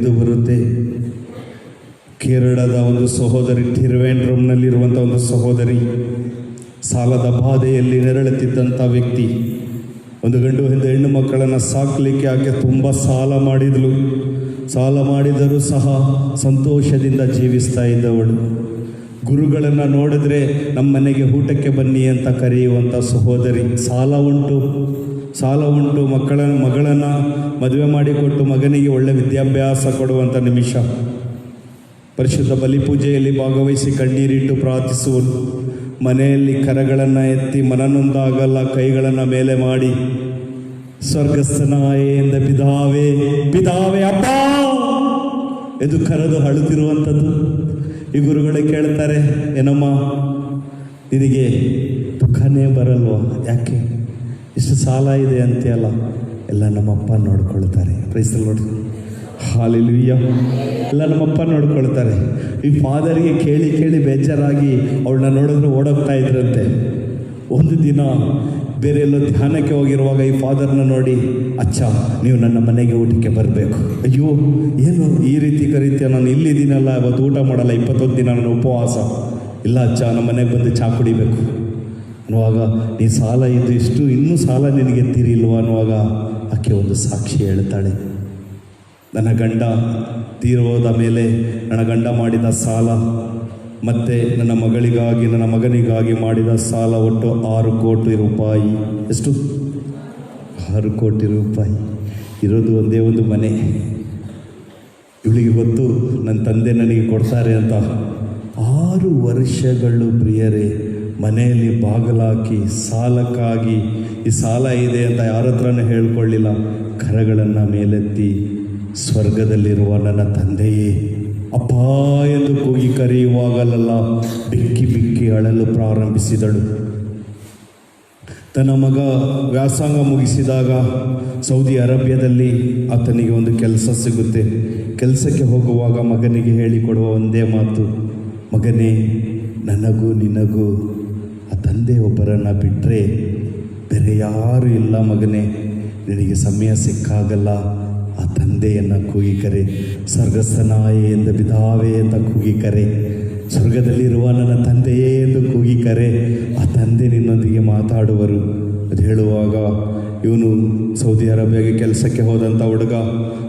ಬರುತ್ತದೆ. ಕೇರಳದ ಒಂದು ಸಹೋದರಿ, ತಿರುವೆಂಡ್ರಮ್ನಲ್ಲಿರುವಂಥ ಒಂದು ಸಹೋದರಿ, ಸಾಲದ ಬಾಧೆಯಲ್ಲಿ ನೆರಳುತ್ತಿದ್ದಂಥ ವ್ಯಕ್ತಿ. ಒಂದು ಗಂಡು ಹೆಣ್ಣು ಮಕ್ಕಳನ್ನು ಸಾಕಲಿಕ್ಕೆ ಆಕೆ ತುಂಬ ಸಾಲ ಮಾಡಿದರೂ ಸಹ ಸಂತೋಷದಿಂದ ಜೀವಿಸ್ತಾ ಇದ್ದವಳು. ಗುರುಗಳನ್ನು ನೋಡಿದ್ರೆ ನಮ್ಮ ಮನೆಗೆ ಊಟಕ್ಕೆ ಬನ್ನಿ ಅಂತ ಕರೆಯುವಂಥ ಸಹೋದರಿ. ಸಾಲ ಉಂಟು, ಮಗಳನ್ನು ಮದುವೆ ಮಾಡಿಕೊಟ್ಟು ಮಗನಿಗೆ ಒಳ್ಳೆ ವಿದ್ಯಾಭ್ಯಾಸ ಕೊಡುವಂಥ ನಿಮಿಷ. ಪರಿಶುದ್ಧ ಬಲಿಪೂಜೆಯಲ್ಲಿ ಭಾಗವಹಿಸಿ ಕಣ್ಣೀರಿಟ್ಟು ಪ್ರಾರ್ಥಿಸುವನು. ಮನೆಯಲ್ಲಿ ಕರಗಳನ್ನು ಎತ್ತಿ ಮನನೊಂದಾಗಲ್ಲ ಕೈಗಳನ್ನು ಮೇಲೆ ಮಾಡಿ ಸ್ವರ್ಗಸ್ಥನಾಯೇ ಎಂದ ಪಿತಾವೇ ಅಪ್ಪ ಎಂದು ಕರೆದು ಅಳುತ್ತಿರುವಂಥದ್ದು. ಈ ಗುರುಗಳೇ ಕೇಳ್ತಾರೆ, ಏನಮ್ಮ ನಿನಗೆ ದುಃಖ ಸುಖನೇ ಬರಲ್ವ? ಯಾಕೆ? ಇಷ್ಟು ಸಾಲ ಇದೆ ಅಂತೆಯಲ್ಲ, ಎಲ್ಲ ನಮ್ಮಪ್ಪ ನೋಡ್ಕೊಳ್ತಾರೆ. Praise the lord. ಹಲ್ಲೆಲೂಯಾ. ಎಲ್ಲ ನಮ್ಮಪ್ಪ ನೋಡ್ಕೊಳ್ತಾರೆ. ಈ ಫಾದರ್ಗೆ ಕೇಳಿ ಕೇಳಿ ಬೇಜಾರಾಗಿ ಅವಳನ್ನ ನೋಡಿದ್ರೆ ಓಡೋಗ್ತಾ ಇದ್ರಂತೆ. ಒಂದು ದಿನ ಬೇರೆ ಎಲ್ಲೋ ಧ್ಯಾನಕ್ಕೆ ಹೋಗಿರುವಾಗ ಈ ಫಾದರ್ನ ನೋಡಿ, ಅಚ್ಚ ನೀವು ನನ್ನ ಮನೆಗೆ ಊಟಕ್ಕೆ ಬರಬೇಕು. ಅಯ್ಯೋ ಏನು ಈ ರೀತಿ ಕರೀತೀಯ? ನಾನು ಇಲ್ಲಿದ್ದೀನಲ್ಲ, ಇವತ್ತು ಊಟ ಮಾಡಲ್ಲ, 21 ದಿನ ನನ್ನ ಉಪವಾಸ. ಇಲ್ಲ ಅಚ್ಚ, ನಮ್ಮ ಮನೆಗೆ ಬಂದು ಚಾ ಕುಡಿಬೇಕು ಅನ್ನುವಾಗ, ನೀ ಸಾಲ ಇದು ಇಷ್ಟು, ಇನ್ನೂ ಸಾಲ ನಿನಗೆ ತೀರಿಲ್ವ ಅನ್ನುವಾಗ ಆಕೆ ಒಂದು ಸಾಕ್ಷಿ ಹೇಳ್ತಾಳೆ. ನನ್ನ ಗಂಡ ತೀರೋದ ಮೇಲೆ ನನ್ನ ಗಂಡ ಮಾಡಿದ ಸಾಲ ಮತ್ತು ನನ್ನ ಮಗಳಿಗಾಗಿ ನನ್ನ ಮಗನಿಗಾಗಿ ಮಾಡಿದ ಸಾಲ ಒಟ್ಟು 6 ಕೋಟಿ ರೂಪಾಯಿ. ಎಷ್ಟು? 6 ಕೋಟಿ ರೂಪಾಯಿ. ಇರೋದು ಒಂದೇ ಒಂದು ಮನೆ. ಇವಳಿಗೆ ಗೊತ್ತು ನನ್ನ ತಂದೆ ನನಗೆ ಕೊಡ್ತಾರೆ ಅಂತ. 6 ವರ್ಷಗಳು ಪ್ರಿಯರೇ ಮನೆಯಲ್ಲಿ ಬಾಗಿಲಾಕಿ ಸಾಲಕ್ಕಾಗಿ, ಈ ಸಾಲ ಇದೆ ಅಂತ ಯಾರ ಹತ್ರನೂ ಹೇಳ್ಕೊಳ್ಳಿಲ್ಲ. ಕರಗಳನ್ನು ಮೇಲೆತ್ತಿ, ಸ್ವರ್ಗದಲ್ಲಿರುವ ನನ್ನ ತಂದೆಯೇ ಅಪ್ಪ ಎಂದು ಕೂಗಿ ಕರೆಯುವಾಗಲೆಲ್ಲ ಬಿಕ್ಕಿ ಬಿಕ್ಕಿ ಅಳಲು ಪ್ರಾರಂಭಿಸಿದಳು. ತನ್ನ ಮಗ ವ್ಯಾಸಂಗ ಮುಗಿಸಿದಾಗ ಸೌದಿ ಅರೇಬಿಯಾದಲ್ಲಿ ಆತನಿಗೆ ಒಂದು ಕೆಲಸ ಸಿಗುತ್ತೆ. ಕೆಲಸಕ್ಕೆ ಹೋಗುವಾಗ ಮಗನಿಗೆ ಹೇಳಿಕೊಡುವ ಒಂದೇ ಮಾತು, ಮಗನೇ, ನನಗೂ ನಿನಗೂ ಆ ತಂದೆ ಒಬ್ಬರನ್ನು ಬಿಟ್ಟರೆ ಬೇರೆ ಯಾರೂ ಇಲ್ಲ ಮಗನೇ. ನಿನಗೆ ಸಮಯ ಸಿಕ್ಕಾಗಲ್ಲ ಆ ತಂದೆಯನ್ನು ಕೂಗಿ ಕರೆ, ಸ್ವರ್ಗಸ್ಥನಾಯೇ ಎಂದು ಪಿತಾವೇ ಅಂತ ಕೂಗಿ ಕರೆ, ಸ್ವರ್ಗದಲ್ಲಿರುವ ನನ್ನ ತಂದೆಯೇ ಎಂದು ಕೂಗಿ ಕರೆ. ಆ ತಂದೆ ನಿನ್ನೊಂದಿಗೆ ಮಾತಾಡುವರು. ಅದು ಹೇಳುವಾಗ ಇವನು ಸೌದಿ ಅರೇಬಿಯಾಗೆ ಕೆಲಸಕ್ಕೆ ಹೋದಂಥ ಹುಡುಗ,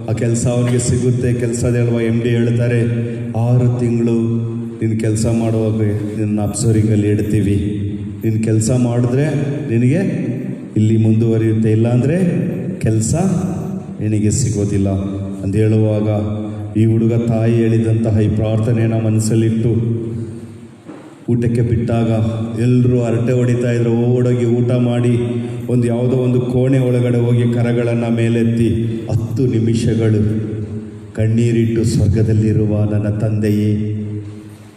ಆ ಕೆಲಸ ಅವನಿಗೆ ಸಿಗುತ್ತೆ. ಕೆಲಸದ ಹೇಳುವ MD ಹೇಳ್ತಾರೆ, 6 ತಿಂಗಳು ನೀನು ಕೆಲಸ ಮಾಡುವಾಗ ನಿನ್ನ ಅಬ್ಸರ್ವಿಂಗಲ್ಲಿ ಇಡ್ತೀವಿ. ನೀನು ಕೆಲಸ ಮಾಡಿದ್ರೆ ನಿನಗೆ ಇಲ್ಲಿ ಮುಂದುವರಿಯುತ್ತೆ, ಇಲ್ಲಾಂದರೆ ಕೆಲಸ ನಿನಗೆ ಸಿಗೋದಿಲ್ಲ ಅಂತ ಹೇಳುವಾಗ ಈ ಹುಡುಗ ತಾಯಿ ಹೇಳಿದಂತಹ ಈ ಪ್ರಾರ್ಥನೆಯನ್ನು ಮನಸ್ಸಲ್ಲಿಟ್ಟು ಊಟಕ್ಕೆ ಬಿಟ್ಟಾಗ ಎಲ್ಲರೂ ಹರಟೆ ಹೊಡಿತಾ ಇದ್ರು. ಓಡೋಗಿ ಊಟ ಮಾಡಿ ಒಂದು ಯಾವುದೋ ಒಂದು ಕೋಣೆ ಒಳಗಡೆ ಹೋಗಿ ಕರಗಳನ್ನು ಮೇಲೆತ್ತಿ 10 ನಿಮಿಷಗಳು ಕಣ್ಣೀರಿಟ್ಟು, ಸ್ವರ್ಗದಲ್ಲಿರುವ ನನ್ನ ತಂದೆಯೇ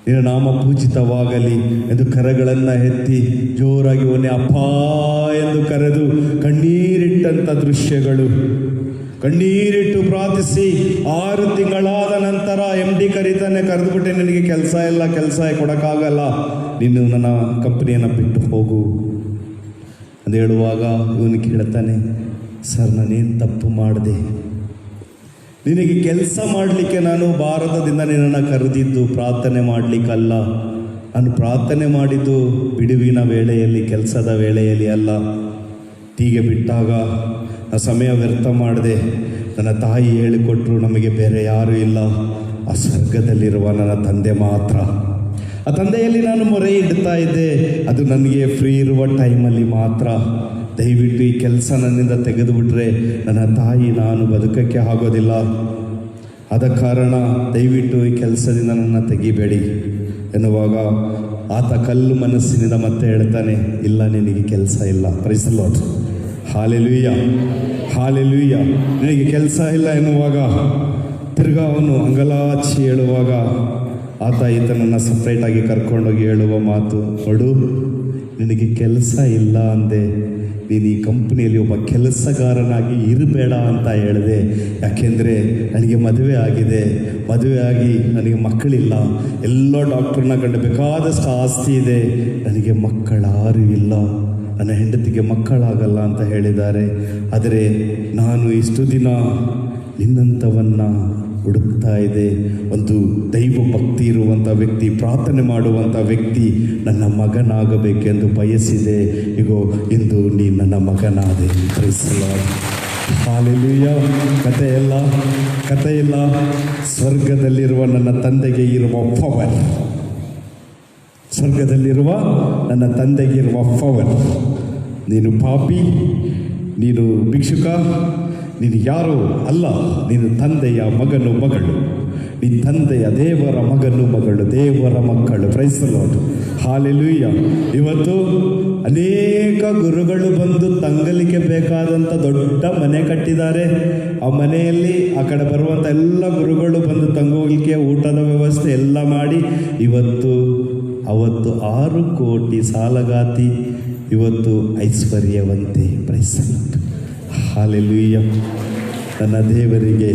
ನಿನ್ನ ನಾಮ ಪೂಜಿತವಾಗಲಿ ಎಂದು ಕರಗಳನ್ನು ಎತ್ತಿ ಜೋರಾಗಿ ಒನ್ನೆ ಅಪ್ಪ ಎಂದು ಕರೆದು ಕಣ್ಣೀರಿಟ್ಟಂಥ ದೃಶ್ಯಗಳು. ಕಣ್ಣೀರಿಟ್ಟು ಪ್ರಾರ್ಥಿಸಿ 6 ತಿಂಗಳಾದ ನಂತರ MD ಕರೀತಾನೆ, ಕರೆದುಬಿಟ್ಟೆ, ನಿನಗೆ ಕೆಲಸ ಇಲ್ಲ, ಕೆಲಸ ಕೊಡೋಕ್ಕಾಗಲ್ಲ, ನೀನು ನನ್ನ ಕಂಪ್ನಿಯನ್ನು ಬಿಟ್ಟು ಹೋಗು ಅಂತ ಹೇಳುವಾಗ ಇವನು ಕೇಳ್ತಾನೆ, ಸರ್ ನಾನೇನು ತಪ್ಪು ಮಾಡಿದೆ? ನಿನಗೆ ಕೆಲಸ ಮಾಡಲಿಕ್ಕೆ ನಾನು ಭಾರತದಿಂದ ನಿನ್ನನ್ನು ಕರೆದಿದ್ದು ಪ್ರಾರ್ಥನೆ ಮಾಡಲಿಕ್ಕಲ್ಲ. ನಾನು ಪ್ರಾರ್ಥನೆ ಮಾಡಿದ್ದು ಬಿಡುವಿನ ವೇಳೆಯಲ್ಲಿ, ಕೆಲಸದ ವೇಳೆಯಲ್ಲಿ ಅಲ್ಲ. ಹೀಗೆ ಬಿಟ್ಟಾಗ ಆ ಸಮಯ ವ್ಯರ್ಥ ಮಾಡಿದೆ. ನನ್ನ ತಾಯಿ ಹೇಳಿಕೊಟ್ರು, ನಮಗೆ ಬೇರೆ ಯಾರೂ ಇಲ್ಲ, ಆ ಸ್ವರ್ಗದಲ್ಲಿರುವ ನನ್ನ ತಂದೆ ಮಾತ್ರ. ಆ ತಂದೆಯಲ್ಲಿ ನಾನು ಮೊರೆ ಇಡ್ತಾ ಇದ್ದೆ, ಅದು ನನಗೆ ಫ್ರೀ ಇರುವ ಟೈಮಲ್ಲಿ ಮಾತ್ರ. ದಯವಿಟ್ಟು ಈ ಕೆಲಸ ನನ್ನಿಂದ ತೆಗೆದುಬಿಟ್ರೆ ನನ್ನ ತಾಯಿ ನಾನು ಬದುಕಕ್ಕೆ ಆಗೋದಿಲ್ಲ. ಆದ ಕಾರಣ ದಯವಿಟ್ಟು ಈ ಕೆಲಸದಿಂದ ನನ್ನ ತೆಗಿಬೇಡಿ ಎನ್ನುವಾಗ ಆತ ಕಲ್ಲು ಮನಸ್ಸಿನಿಂದ ಮತ್ತೆ ಹೇಳ್ತಾನೆ, ಇಲ್ಲ ನಿನಗೆ ಕೆಲಸ ಇಲ್ಲ. Praise the lord. Hallelujah, hallelujah. ನಿನಗೆ ಕೆಲಸ ಇಲ್ಲ ಎನ್ನುವಾಗ ತಿರ್ಗಾ ಅವನು ಅಂಗಲಾಚಿ ಹೇಳುವಾಗ ಆತ ಈತನನ್ನು ಸಪ್ರೇಟಾಗಿ ಕರ್ಕೊಂಡೋಗಿ ಹೇಳುವ ಮಾತು, ನೋಡು ನಿನಗೆ ಕೆಲಸ ಇಲ್ಲ ಅಂದೆ, ನೀನು ಈ ಕಂಪ್ನಿಯಲ್ಲಿ ಒಬ್ಬ ಕೆಲಸಗಾರನಾಗಿ ಇರಬೇಡ ಅಂತ ಹೇಳಿದೆ. ಯಾಕೆಂದರೆ ನನಗೆ ಮದುವೆ ಆಗಿದೆ, ಮದುವೆ ಆಗಿ ನನಗೆ ಮಕ್ಕಳಿಲ್ಲ, ಎಲ್ಲ ಡಾಕ್ಟ್ರನ್ನ ಕಂಡು ಬೇಕಾದಷ್ಟು ಆಸ್ತಿ ಇದೆ, ನನಗೆ ಮಕ್ಕಳಾರು ಇಲ್ಲ, ನನ್ನ ಹೆಂಡತಿಗೆ ಮಕ್ಕಳಾಗಲ್ಲ ಅಂತ ಹೇಳಿದ್ದಾರೆ. ಆದರೆ ನಾನು ಇಷ್ಟು ದಿನ ನಿನ್ನಂಥವನ್ನು ಹುಡುಕ್ತಾ ಇದೆ. ಒಂದು ದೈವ ಭಕ್ತಿ ಇರುವಂಥ ವ್ಯಕ್ತಿ, ಪ್ರಾರ್ಥನೆ ಮಾಡುವಂಥ ವ್ಯಕ್ತಿ ನನ್ನ ಮಗನಾಗಬೇಕೆಂದು ಬಯಸಿದೆ. ಇಗೋ ಇಂದು ನೀ ನನ್ನ ಮಗನಾದೆ. Praise the lord. ಹಾಲೆಲೂಯ. ಕಥೆಯಿಲ್ಲ. ಸ್ವರ್ಗದಲ್ಲಿರುವ ನನ್ನ ತಂದೆಗೆ ಇರುವ ಪವರ್, ಸ್ವರ್ಗದಲ್ಲಿರುವ ನನ್ನ ತಂದೆಗೆ ಇರುವ ಪವರ್. ನೀನು ಪಾಪಿ, ನೀನು ಭಿಕ್ಷುಕ, ನೀನು ಯಾರೋ ಅಲ್ಲ, ನೀನು ತಂದೆಯ ಮಗನು ಮಗಳು, ನೀ ತಂದೆಯ ದೇವರ ಮಗನು ಮಗಳು, ದೇವರ ಮಕ್ಕಳು. Praise the lord. ಹಾಲೆಲೂಯ. ಇವತ್ತು ಅನೇಕ ಗುರುಗಳು ಬಂದು ತಂಗಲಿಕ್ಕೆ ಬೇಕಾದಂಥ ದೊಡ್ಡ ಮನೆ ಕಟ್ಟಿದ್ದಾರೆ. ಆ ಮನೆಯಲ್ಲಿ ಆ ಕಡೆ ಬರುವಂಥ ಎಲ್ಲ ಗುರುಗಳು ಬಂದು ತಂಗೋಲಿಕ್ಕೆ ಊಟದ ವ್ಯವಸ್ಥೆ ಎಲ್ಲ ಮಾಡಿ ಇವತ್ತು ಅವತ್ತು 6 ಕೋಟಿ ಸಾಲಗಾತಿ, ಇವತ್ತು ಐಶ್ವರ್ಯವಂತೆ. Praise the lord. ಹಲ್ಲೆಲೂಯಾ. ನನ್ನ ದೇವರಿಗೆ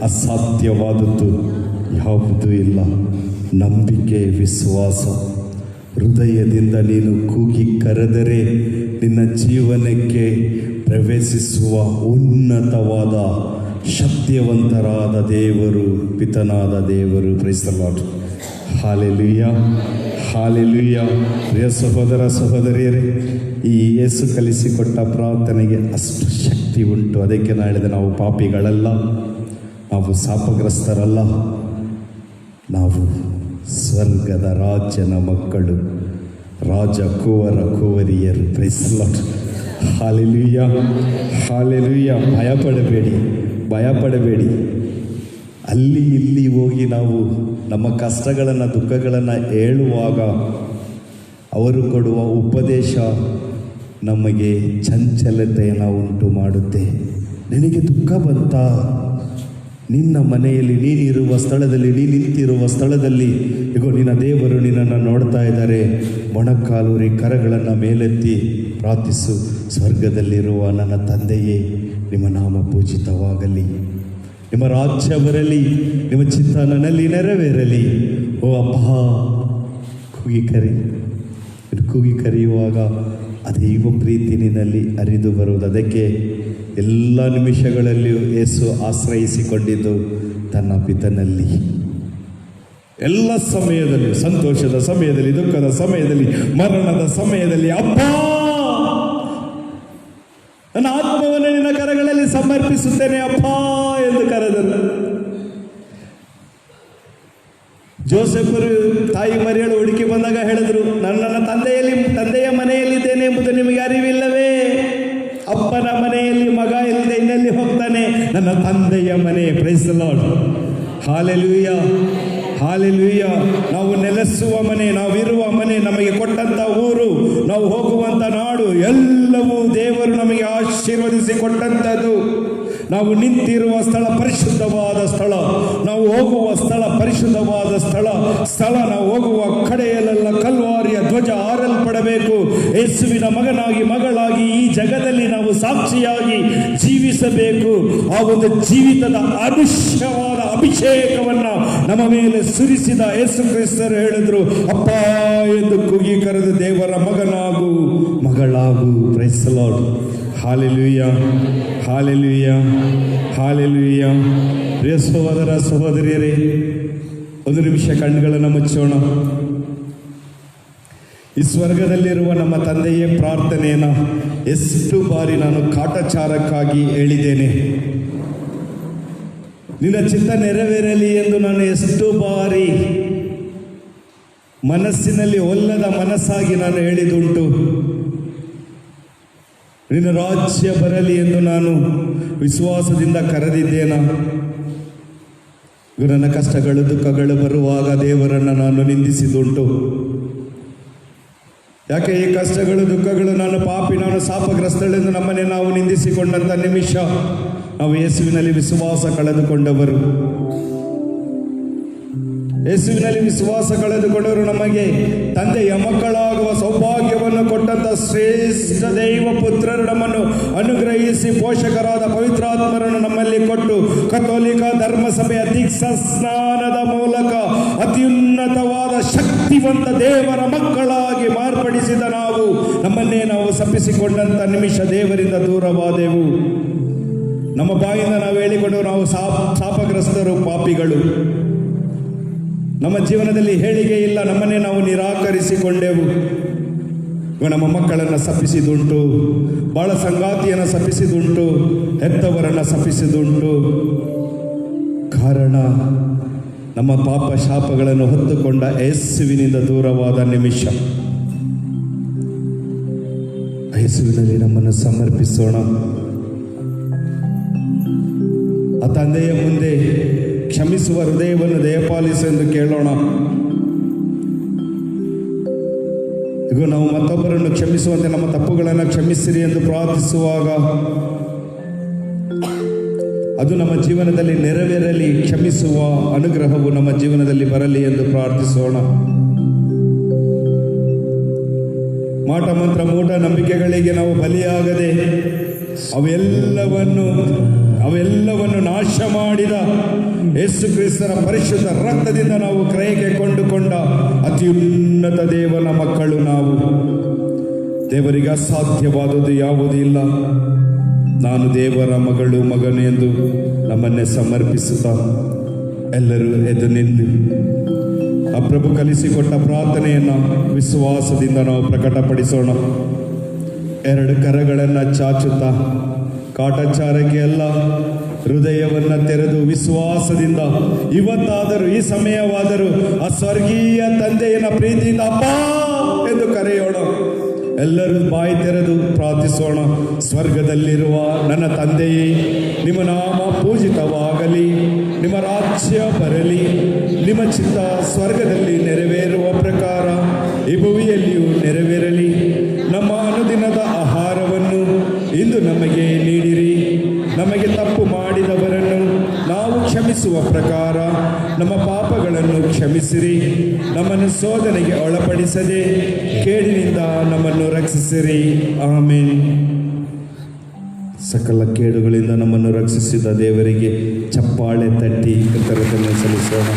ಅಸಾಧ್ಯವಾದದ್ದು ಯಾವುದೂ ಇಲ್ಲ. ನಂಬಿಕೆ, ವಿಶ್ವಾಸ, ಹೃದಯದಿಂದ ನೀನು ಕೂಗಿ ಕರೆದರೆ ನಿನ್ನ ಜೀವನಕ್ಕೆ ಪ್ರವೇಶಿಸುವ ಉನ್ನತವಾದ ಶಕ್ತಿವಂತರಾದ ದೇವರು, ಪಿತನಾದ ದೇವರು. Praise the lord. Hallelujah, hallelujah. ಪ್ರಿಯ ಸಹೋದರ ಸಹೋದರಿಯರೇ, ಈ ಯೇಸು ಕಲಿಸಿಕೊಟ್ಟ ಪ್ರಾರ್ಥನೆಗೆ ಅಷ್ಟು ಶಕ್ತಿ ಉಂಟು. ಅದಕ್ಕೆ ನಾನು ಹೇಳಿದೆ, ನಾವು ಪಾಪಿಗಳಲ್ಲ, ನಾವು ಶಾಪಗ್ರಸ್ತರಲ್ಲ, ನಾವು ಸ್ವರ್ಗದ ರಾಜನ ಮಕ್ಕಳು, ರಾಜ ಕುವರ ಕುವರಿಯರು. Praise the lord. Hallelujah, hallelujah. ಭಯಪಡಬೇಡಿ. ಅಲ್ಲಿ ಇಲ್ಲಿ ಹೋಗಿ ನಾವು ನಮ್ಮ ಕಷ್ಟಗಳನ್ನು, ದುಃಖಗಳನ್ನು ಹೇಳುವಾಗ ಅವರು ಕೊಡುವ ಉಪದೇಶ ನಮಗೆ ಚಂಚಲತೆಯನ್ನು ಉಂಟು ಮಾಡುತ್ತೆ. ನಿನಗೆ ದುಃಖ ಬಂತ? ನಿನ್ನ ಮನೆಯಲ್ಲಿ, ನೀನಿರುವ ಸ್ಥಳದಲ್ಲಿ, ನೀನು ನಿಂತಿರುವ ಸ್ಥಳದಲ್ಲಿ ಈಗ ನಿನ್ನ ದೇವರು ನಿನ್ನನ್ನು ನೋಡ್ತಾ ಇದ್ದಾರೆ. ಮೊಣಕಾಲೂರಿ ಕರಗಳನ್ನು ಮೇಲೆತ್ತಿ ಪ್ರಾರ್ಥಿಸು. ಸ್ವರ್ಗದಲ್ಲಿರುವ ನನ್ನ ತಂದೆಯೇ, ನಿಮ್ಮ ನಾಮ ಪೂಜಿತವಾಗಲಿ, ನಿಮ್ಮ ರಾಜ್ಯ ಬರಲಿ, ನಿಮ್ಮ ಚಿತ್ತ ನನ್ನಲ್ಲಿ ನೆರವೇರಲಿ. ಓ ಅಪ್ಪ, ಕೂಗಿ ಕರೆಯುವಾಗ ಆ ದೈವ ಪ್ರೀತಿ ನಿನ್ನಲ್ಲಿ ಹರಿದು ಬರುವುದು. ಅದಕ್ಕೆ ಎಲ್ಲ ನಿಮಿಷಗಳಲ್ಲಿಯೂ ಯೇಸು ಆಶ್ರಯಿಸಿಕೊಂಡಿದ್ದು ತನ್ನ ಪಿತನಲ್ಲಿ. ಎಲ್ಲ ಸಮಯದಲ್ಲಿ, ಸಂತೋಷದ ಸಮಯದಲ್ಲಿ, ದುಃಖದ ಸಮಯದಲ್ಲಿ, ಮರಣದ ಸಮಯದಲ್ಲಿ, ಅಪ್ಪ ನನ್ನ ಆತ್ಮವನ್ನು ನಿನ್ನ ಕರಗಳಲ್ಲಿ ಸಮರ್ಪಿಸುತ್ತೇನೆ ಅಪ್ಪ ಎಂದು ಕರೆದರು. ಜೋಸೆಫರು ತಾಯಿ ಮರಿಯಳು ಹುಡುಕಿ ಬಂದಾಗ ಹೇಳಿದ್ರು, ನನ್ನ ತಂದೆಯ ಮನೆಯಲ್ಲಿದ್ದೇನೆ ಎಂಬುದು ನಿಮಗೆ ಅರಿವಿಲ್ಲವೇ? ಅಪ್ಪನ ಮನೆಯಲ್ಲಿ ಮಗ ಇಲ್ಲದೆ ಇನ್ನೆಲ್ಲಿ ಹೋಗ್ತಾನೆ? ನನ್ನ ತಂದೆಯ ಮನೆ. Praise the lord. Hallelujah, hallelujah. ನಾವು ನೆಲೆಸುವ ಮನೆ, ನಾವಿರುವ ಮನೆ, ನಮಗೆ ಕೊಟ್ಟಂಥ ಊರು, ನಾವು ಹೋಗುವಂಥ ನಾಡು, ಎಲ್ಲವೂ ದೇವರು ನಮಗೆ ಆಶೀರ್ವದಿಸಿ ಕೊಟ್ಟಂಥದ್ದು. ನಾವು ನಿಂತಿರುವ ಸ್ಥಳ ಪರಿಶುದ್ಧವಾದ ಸ್ಥಳ, ನಾವು ಹೋಗುವ ಸ್ಥಳ ಪರಿಶುದ್ಧವಾದ ಸ್ಥಳ. ನಾವು ಹೋಗುವ ಕಡೆಯಲ್ಲೆಲ್ಲ ಕಲ್ವಾರಿಯ ಧ್ವಜ ಹಾರಲ್ಪಡಬೇಕು. ಯೇಸುವಿನ ಮಗನಾಗಿ, ಮಗಳಾಗಿ ಈ ಜಗದಲ್ಲಿ ನಾವು ಸಾಕ್ಷಿಯಾಗಿ ಜೀವಿಸಬೇಕು. ಆ ಒಂದು ಜೀವಿತದ ಅವಶ್ಯವಾದ ಅಭಿಷೇಕವನ್ನು ನಮ್ಮ ಮೇಲೆ ಸುರಿಸಿದ ಯೇಸು ಕ್ರಿಸ್ತರು ಹೇಳಿದ್ರು, ಅಪ್ಪ ಎಂದು ಕೂಗಿ ಕರೆದು ದೇವರ ಮಗನಾಗು, ಮಗಳಾಗು. Praise the lord. Hallelujah, hallelujah, hallelujah. ಪ್ರಿಯ ಸಹೋದರ ಸಹೋದರಿಯರೇ, ಒಂದು ನಿಮಿಷ ಕಣ್ಣುಗಳನ್ನು ಮುಚ್ಚೋಣ. ಈ ಸ್ವರ್ಗದಲ್ಲಿರುವ ನಮ್ಮ ತಂದೆಯೇ ಪ್ರಾರ್ಥನೆಯನ್ನು ಎಷ್ಟು ಬಾರಿ ನಾನು ಕಾಟಾಚಾರಕ್ಕಾಗಿ ಹೇಳಿದ್ದೇನೆ. ನಿನ್ನ ಚಿತ್ತ ನೆರವೇರಲಿ ಎಂದು ನಾನು ಎಷ್ಟು ಬಾರಿ ಮನಸ್ಸಿನಲ್ಲಿ ಒಲ್ಲದ ಮನಸ್ಸಾಗಿ ನಾನು ಹೇಳಿದುಂಟು. ನಿನ್ನ ರಾಜ್ಯ ಬರಲಿ ಎಂದು ನಾನು ವಿಶ್ವಾಸದಿಂದ ಕರೆದಿದ್ದೇನ. ನನ್ನ ಕಷ್ಟಗಳು, ದುಃಖಗಳು ಬರುವಾಗ ದೇವರನ್ನು ನಾನು ನಿಂದಿಸಿದುಂಟು. ಯಾಕೆ ಈ ಕಷ್ಟಗಳು, ದುಃಖಗಳು? ನಾನು ಪಾಪಿ, ನಾನು ಶಾಪಗ್ರಸ್ತಳೆಂದು ನಮ್ಮನ್ನೇ ನಾವು ನಿಂದಿಸಿಕೊಂಡಂಥ ನಿಮಿಷ ನಾವು ಯೇಸುವಿನಲ್ಲಿ ವಿಶ್ವಾಸ ಕಳೆದುಕೊಂಡವರು. ಯೇಸುವಿನಲ್ಲಿ ವಿಶ್ವಾಸ ಕಳೆದುಕೊಂಡವರು ನಮಗೆ ತಂದೆಯ ಮಕ್ಕಳಾಗುವ ಸೌಭಾಗ್ಯವನ್ನು ಕೊಟ್ಟಂತ ಶ್ರೇಷ್ಠ ದೈವ ಪುತ್ರರು ನಮ್ಮನ್ನು ಅನುಗ್ರಹಿಸಿ ಪೋಷಕರಾದ ಪವಿತ್ರಾತ್ಮರನ್ನು ನಮ್ಮಲ್ಲಿ ಕೊಟ್ಟು ಕಥೋಲಿಕ ಧರ್ಮಸಭೆಯ ದೀಕ್ಷಾ ಸ್ನಾನದ ಮೂಲಕ ಅತ್ಯುನ್ನತವಾದ ಶಕ್ತಿವಂತ ದೇವರ ಮಕ್ಕಳಾಗಿ ಮಾರ್ಪಡಿಸಿದ ನಮ್ಮನ್ನೇ ನಾವು ಸಪ್ಪಿಸಿಕೊಂಡಂತ ನಿಮಿಷ ದೇವರಿಂದ ದೂರವಾದೆವು. ನಮ್ಮ ಬಾಯಿಂದ ನಾವು ಹೇಳಿಕೊಂಡು ನಾವು ಶಾಪಗ್ರಸ್ತರು, ಪಾಪಿಗಳು. ನಮ್ಮ ಜೀವನದಲ್ಲಿ ಹೇಳಿಕೆ ಇಲ್ಲ, ನಮ್ಮನ್ನೇ ನಾವು ನಿರಾಕರಿಸಿಕೊಂಡೆವು. ನಮ್ಮ ಮಕ್ಕಳನ್ನು ಸಪ್ಪಿಸಿದುಂಟು, ಬಾಳ ಸಂಗಾತಿಯನ್ನು ಸಪ್ಪಿಸಿದುಂಟು, ಹೆತ್ತವರನ್ನು ಸಪ್ಪಿಸಿದುಂಟು. ಕಾರಣ ನಮ್ಮ ಪಾಪ ಶಾಪಗಳನ್ನು ಹೊತ್ತುಕೊಂಡ ಯೇಸುವಿನಿಂದ ದೂರವಾದ ನಿಮಿಷ. ಯೇಸುವಿನಲ್ಲಿ ನಮ್ಮನ್ನು ಸಮರ್ಪಿಸೋಣ. ಆ ತಂದೆಯ ಮುಂದೆ ಕ್ಷಮಿಸುವ ಹೃದಯವನ್ನು ದಯಪಾಲಿಸು ಎಂದು ಕೇಳೋಣ. ಈಗ ನಾವು ಮತ್ತೊಬ್ಬರನ್ನು ಕ್ಷಮಿಸುವಂತೆ ನಮ್ಮ ತಪ್ಪುಗಳನ್ನು ಕ್ಷಮಿಸಿರಿ ಎಂದು ಪ್ರಾರ್ಥಿಸುವಾಗ ಅದು ನಮ್ಮ ಜೀವನದಲ್ಲಿ ನೆರವೇರಲಿ. ಕ್ಷಮಿಸುವ ಅನುಗ್ರಹವು ನಮ್ಮ ಜೀವನದಲ್ಲಿ ಬರಲಿ ಎಂದು ಪ್ರಾರ್ಥಿಸೋಣ. ಮಾಟ ಮಂತ್ರ ಮೂಢ ನಂಬಿಕೆಗಳಿಗೆ ನಾವು ಬಲಿಯಾಗದೆ ಅವೆಲ್ಲವನ್ನು ನಾಶ ಮಾಡಿದ ಯೇಸು ಕ್ರಿಸ್ತನ ಪರಿಶುದ್ಧ ರಕ್ತದಿಂದ ನಾವು ಕ್ರಯಕ್ಕೆ ಕೊಂಡುಕೊಂಡ ಅತ್ಯುನ್ನತ ದೇವನ ಮಕ್ಕಳು ನಾವು. ದೇವರಿಗೆ ಅಸಾಧ್ಯವಾದುದು ಯಾವುದೂ ಇಲ್ಲ. ನಾನು ದೇವರ ಮಗಳು ಮಗನು ಎಂದು ನಮ್ಮನ್ನೇ ಸಮರ್ಪಿಸುತ್ತಾ ಎಲ್ಲರೂ ಎದ್ದು ನಿಂತು ಆ ಪ್ರಭು ಕಲಿಸಿಕೊಟ್ಟ ಪ್ರಾರ್ಥನೆಯನ್ನು ವಿಶ್ವಾಸದಿಂದ ನಾವು ಪ್ರಕಟಪಡಿಸೋಣ. ಎರಡು ಕರಗಳನ್ನು ಚಾಚುತ್ತಾ ಕಾಟಾಚಾರಕ್ಕೆ ಎಲ್ಲ ಹೃದಯವನ್ನು ತೆರೆದು ವಿಶ್ವಾಸದಿಂದ ಇವತ್ತಾದರೂ ಈ ಸಮಯವಾದರೂ ಆ ಸ್ವರ್ಗೀಯ ತಂದೆಯನ್ನ ಪ್ರೀತಿಯಿಂದ ಅಪ್ಪ ಎಂದು ಕರೆಯೋಣ. ಎಲ್ಲರೂ ಬಾಯಿ ತೆರೆದು ಪ್ರಾರ್ಥಿಸೋಣ. ಸ್ವರ್ಗದಲ್ಲಿರುವ ನನ್ನ ತಂದೆಯೇ, ನಿಮ್ಮ ನಾಮ ಪೂಜಿತವಾಗಲಿ, ನಿಮ್ಮ ರಾಜ್ಯ ಬರಲಿ, ನಿಮ್ಮ ಚಿತ್ತ ಸ್ವರ್ಗದಲ್ಲಿ ನೆರವೇರುವ ಪ್ರಕಾರ ಈ ಭೂಮಿಯಲ್ಲಿಯೂ ನೆರವೇರಲಿ. ನಮ್ಮ ಅನುದಿನದ ಆಹಾರವನ್ನು ಇಂದು ನಮಗೆ ನೀಡಿರಿ. ನಮಗೆ ತಪ್ಪು ಮಾಡಿದವರನ್ನು ನಾವು ಕ್ಷಮಿಸುವ ಪ್ರಕಾರ ನಮ್ಮ ಪಾಪಗಳನ್ನು ಕ್ಷಮಿಸಿರಿ. ನಮ್ಮನ್ನು ಶೋಧನೆಗೆ ಒಳಪಡಿಸದೆ ಕೇಡಿನಿಂದ ನಮ್ಮನ್ನು ರಕ್ಷಿಸಿರಿ. ಆಮೇನ್. ಸಕಲ ಕೇಡುಗಳಿಂದ ನಮ್ಮನ್ನು ರಕ್ಷಿಸಿದ ದೇವರಿಗೆ ಚಪ್ಪಾಳೆ ತಟ್ಟಿ ಕೃತಜ್ಞತೆ ಸಲ್ಲಿಸೋಣ.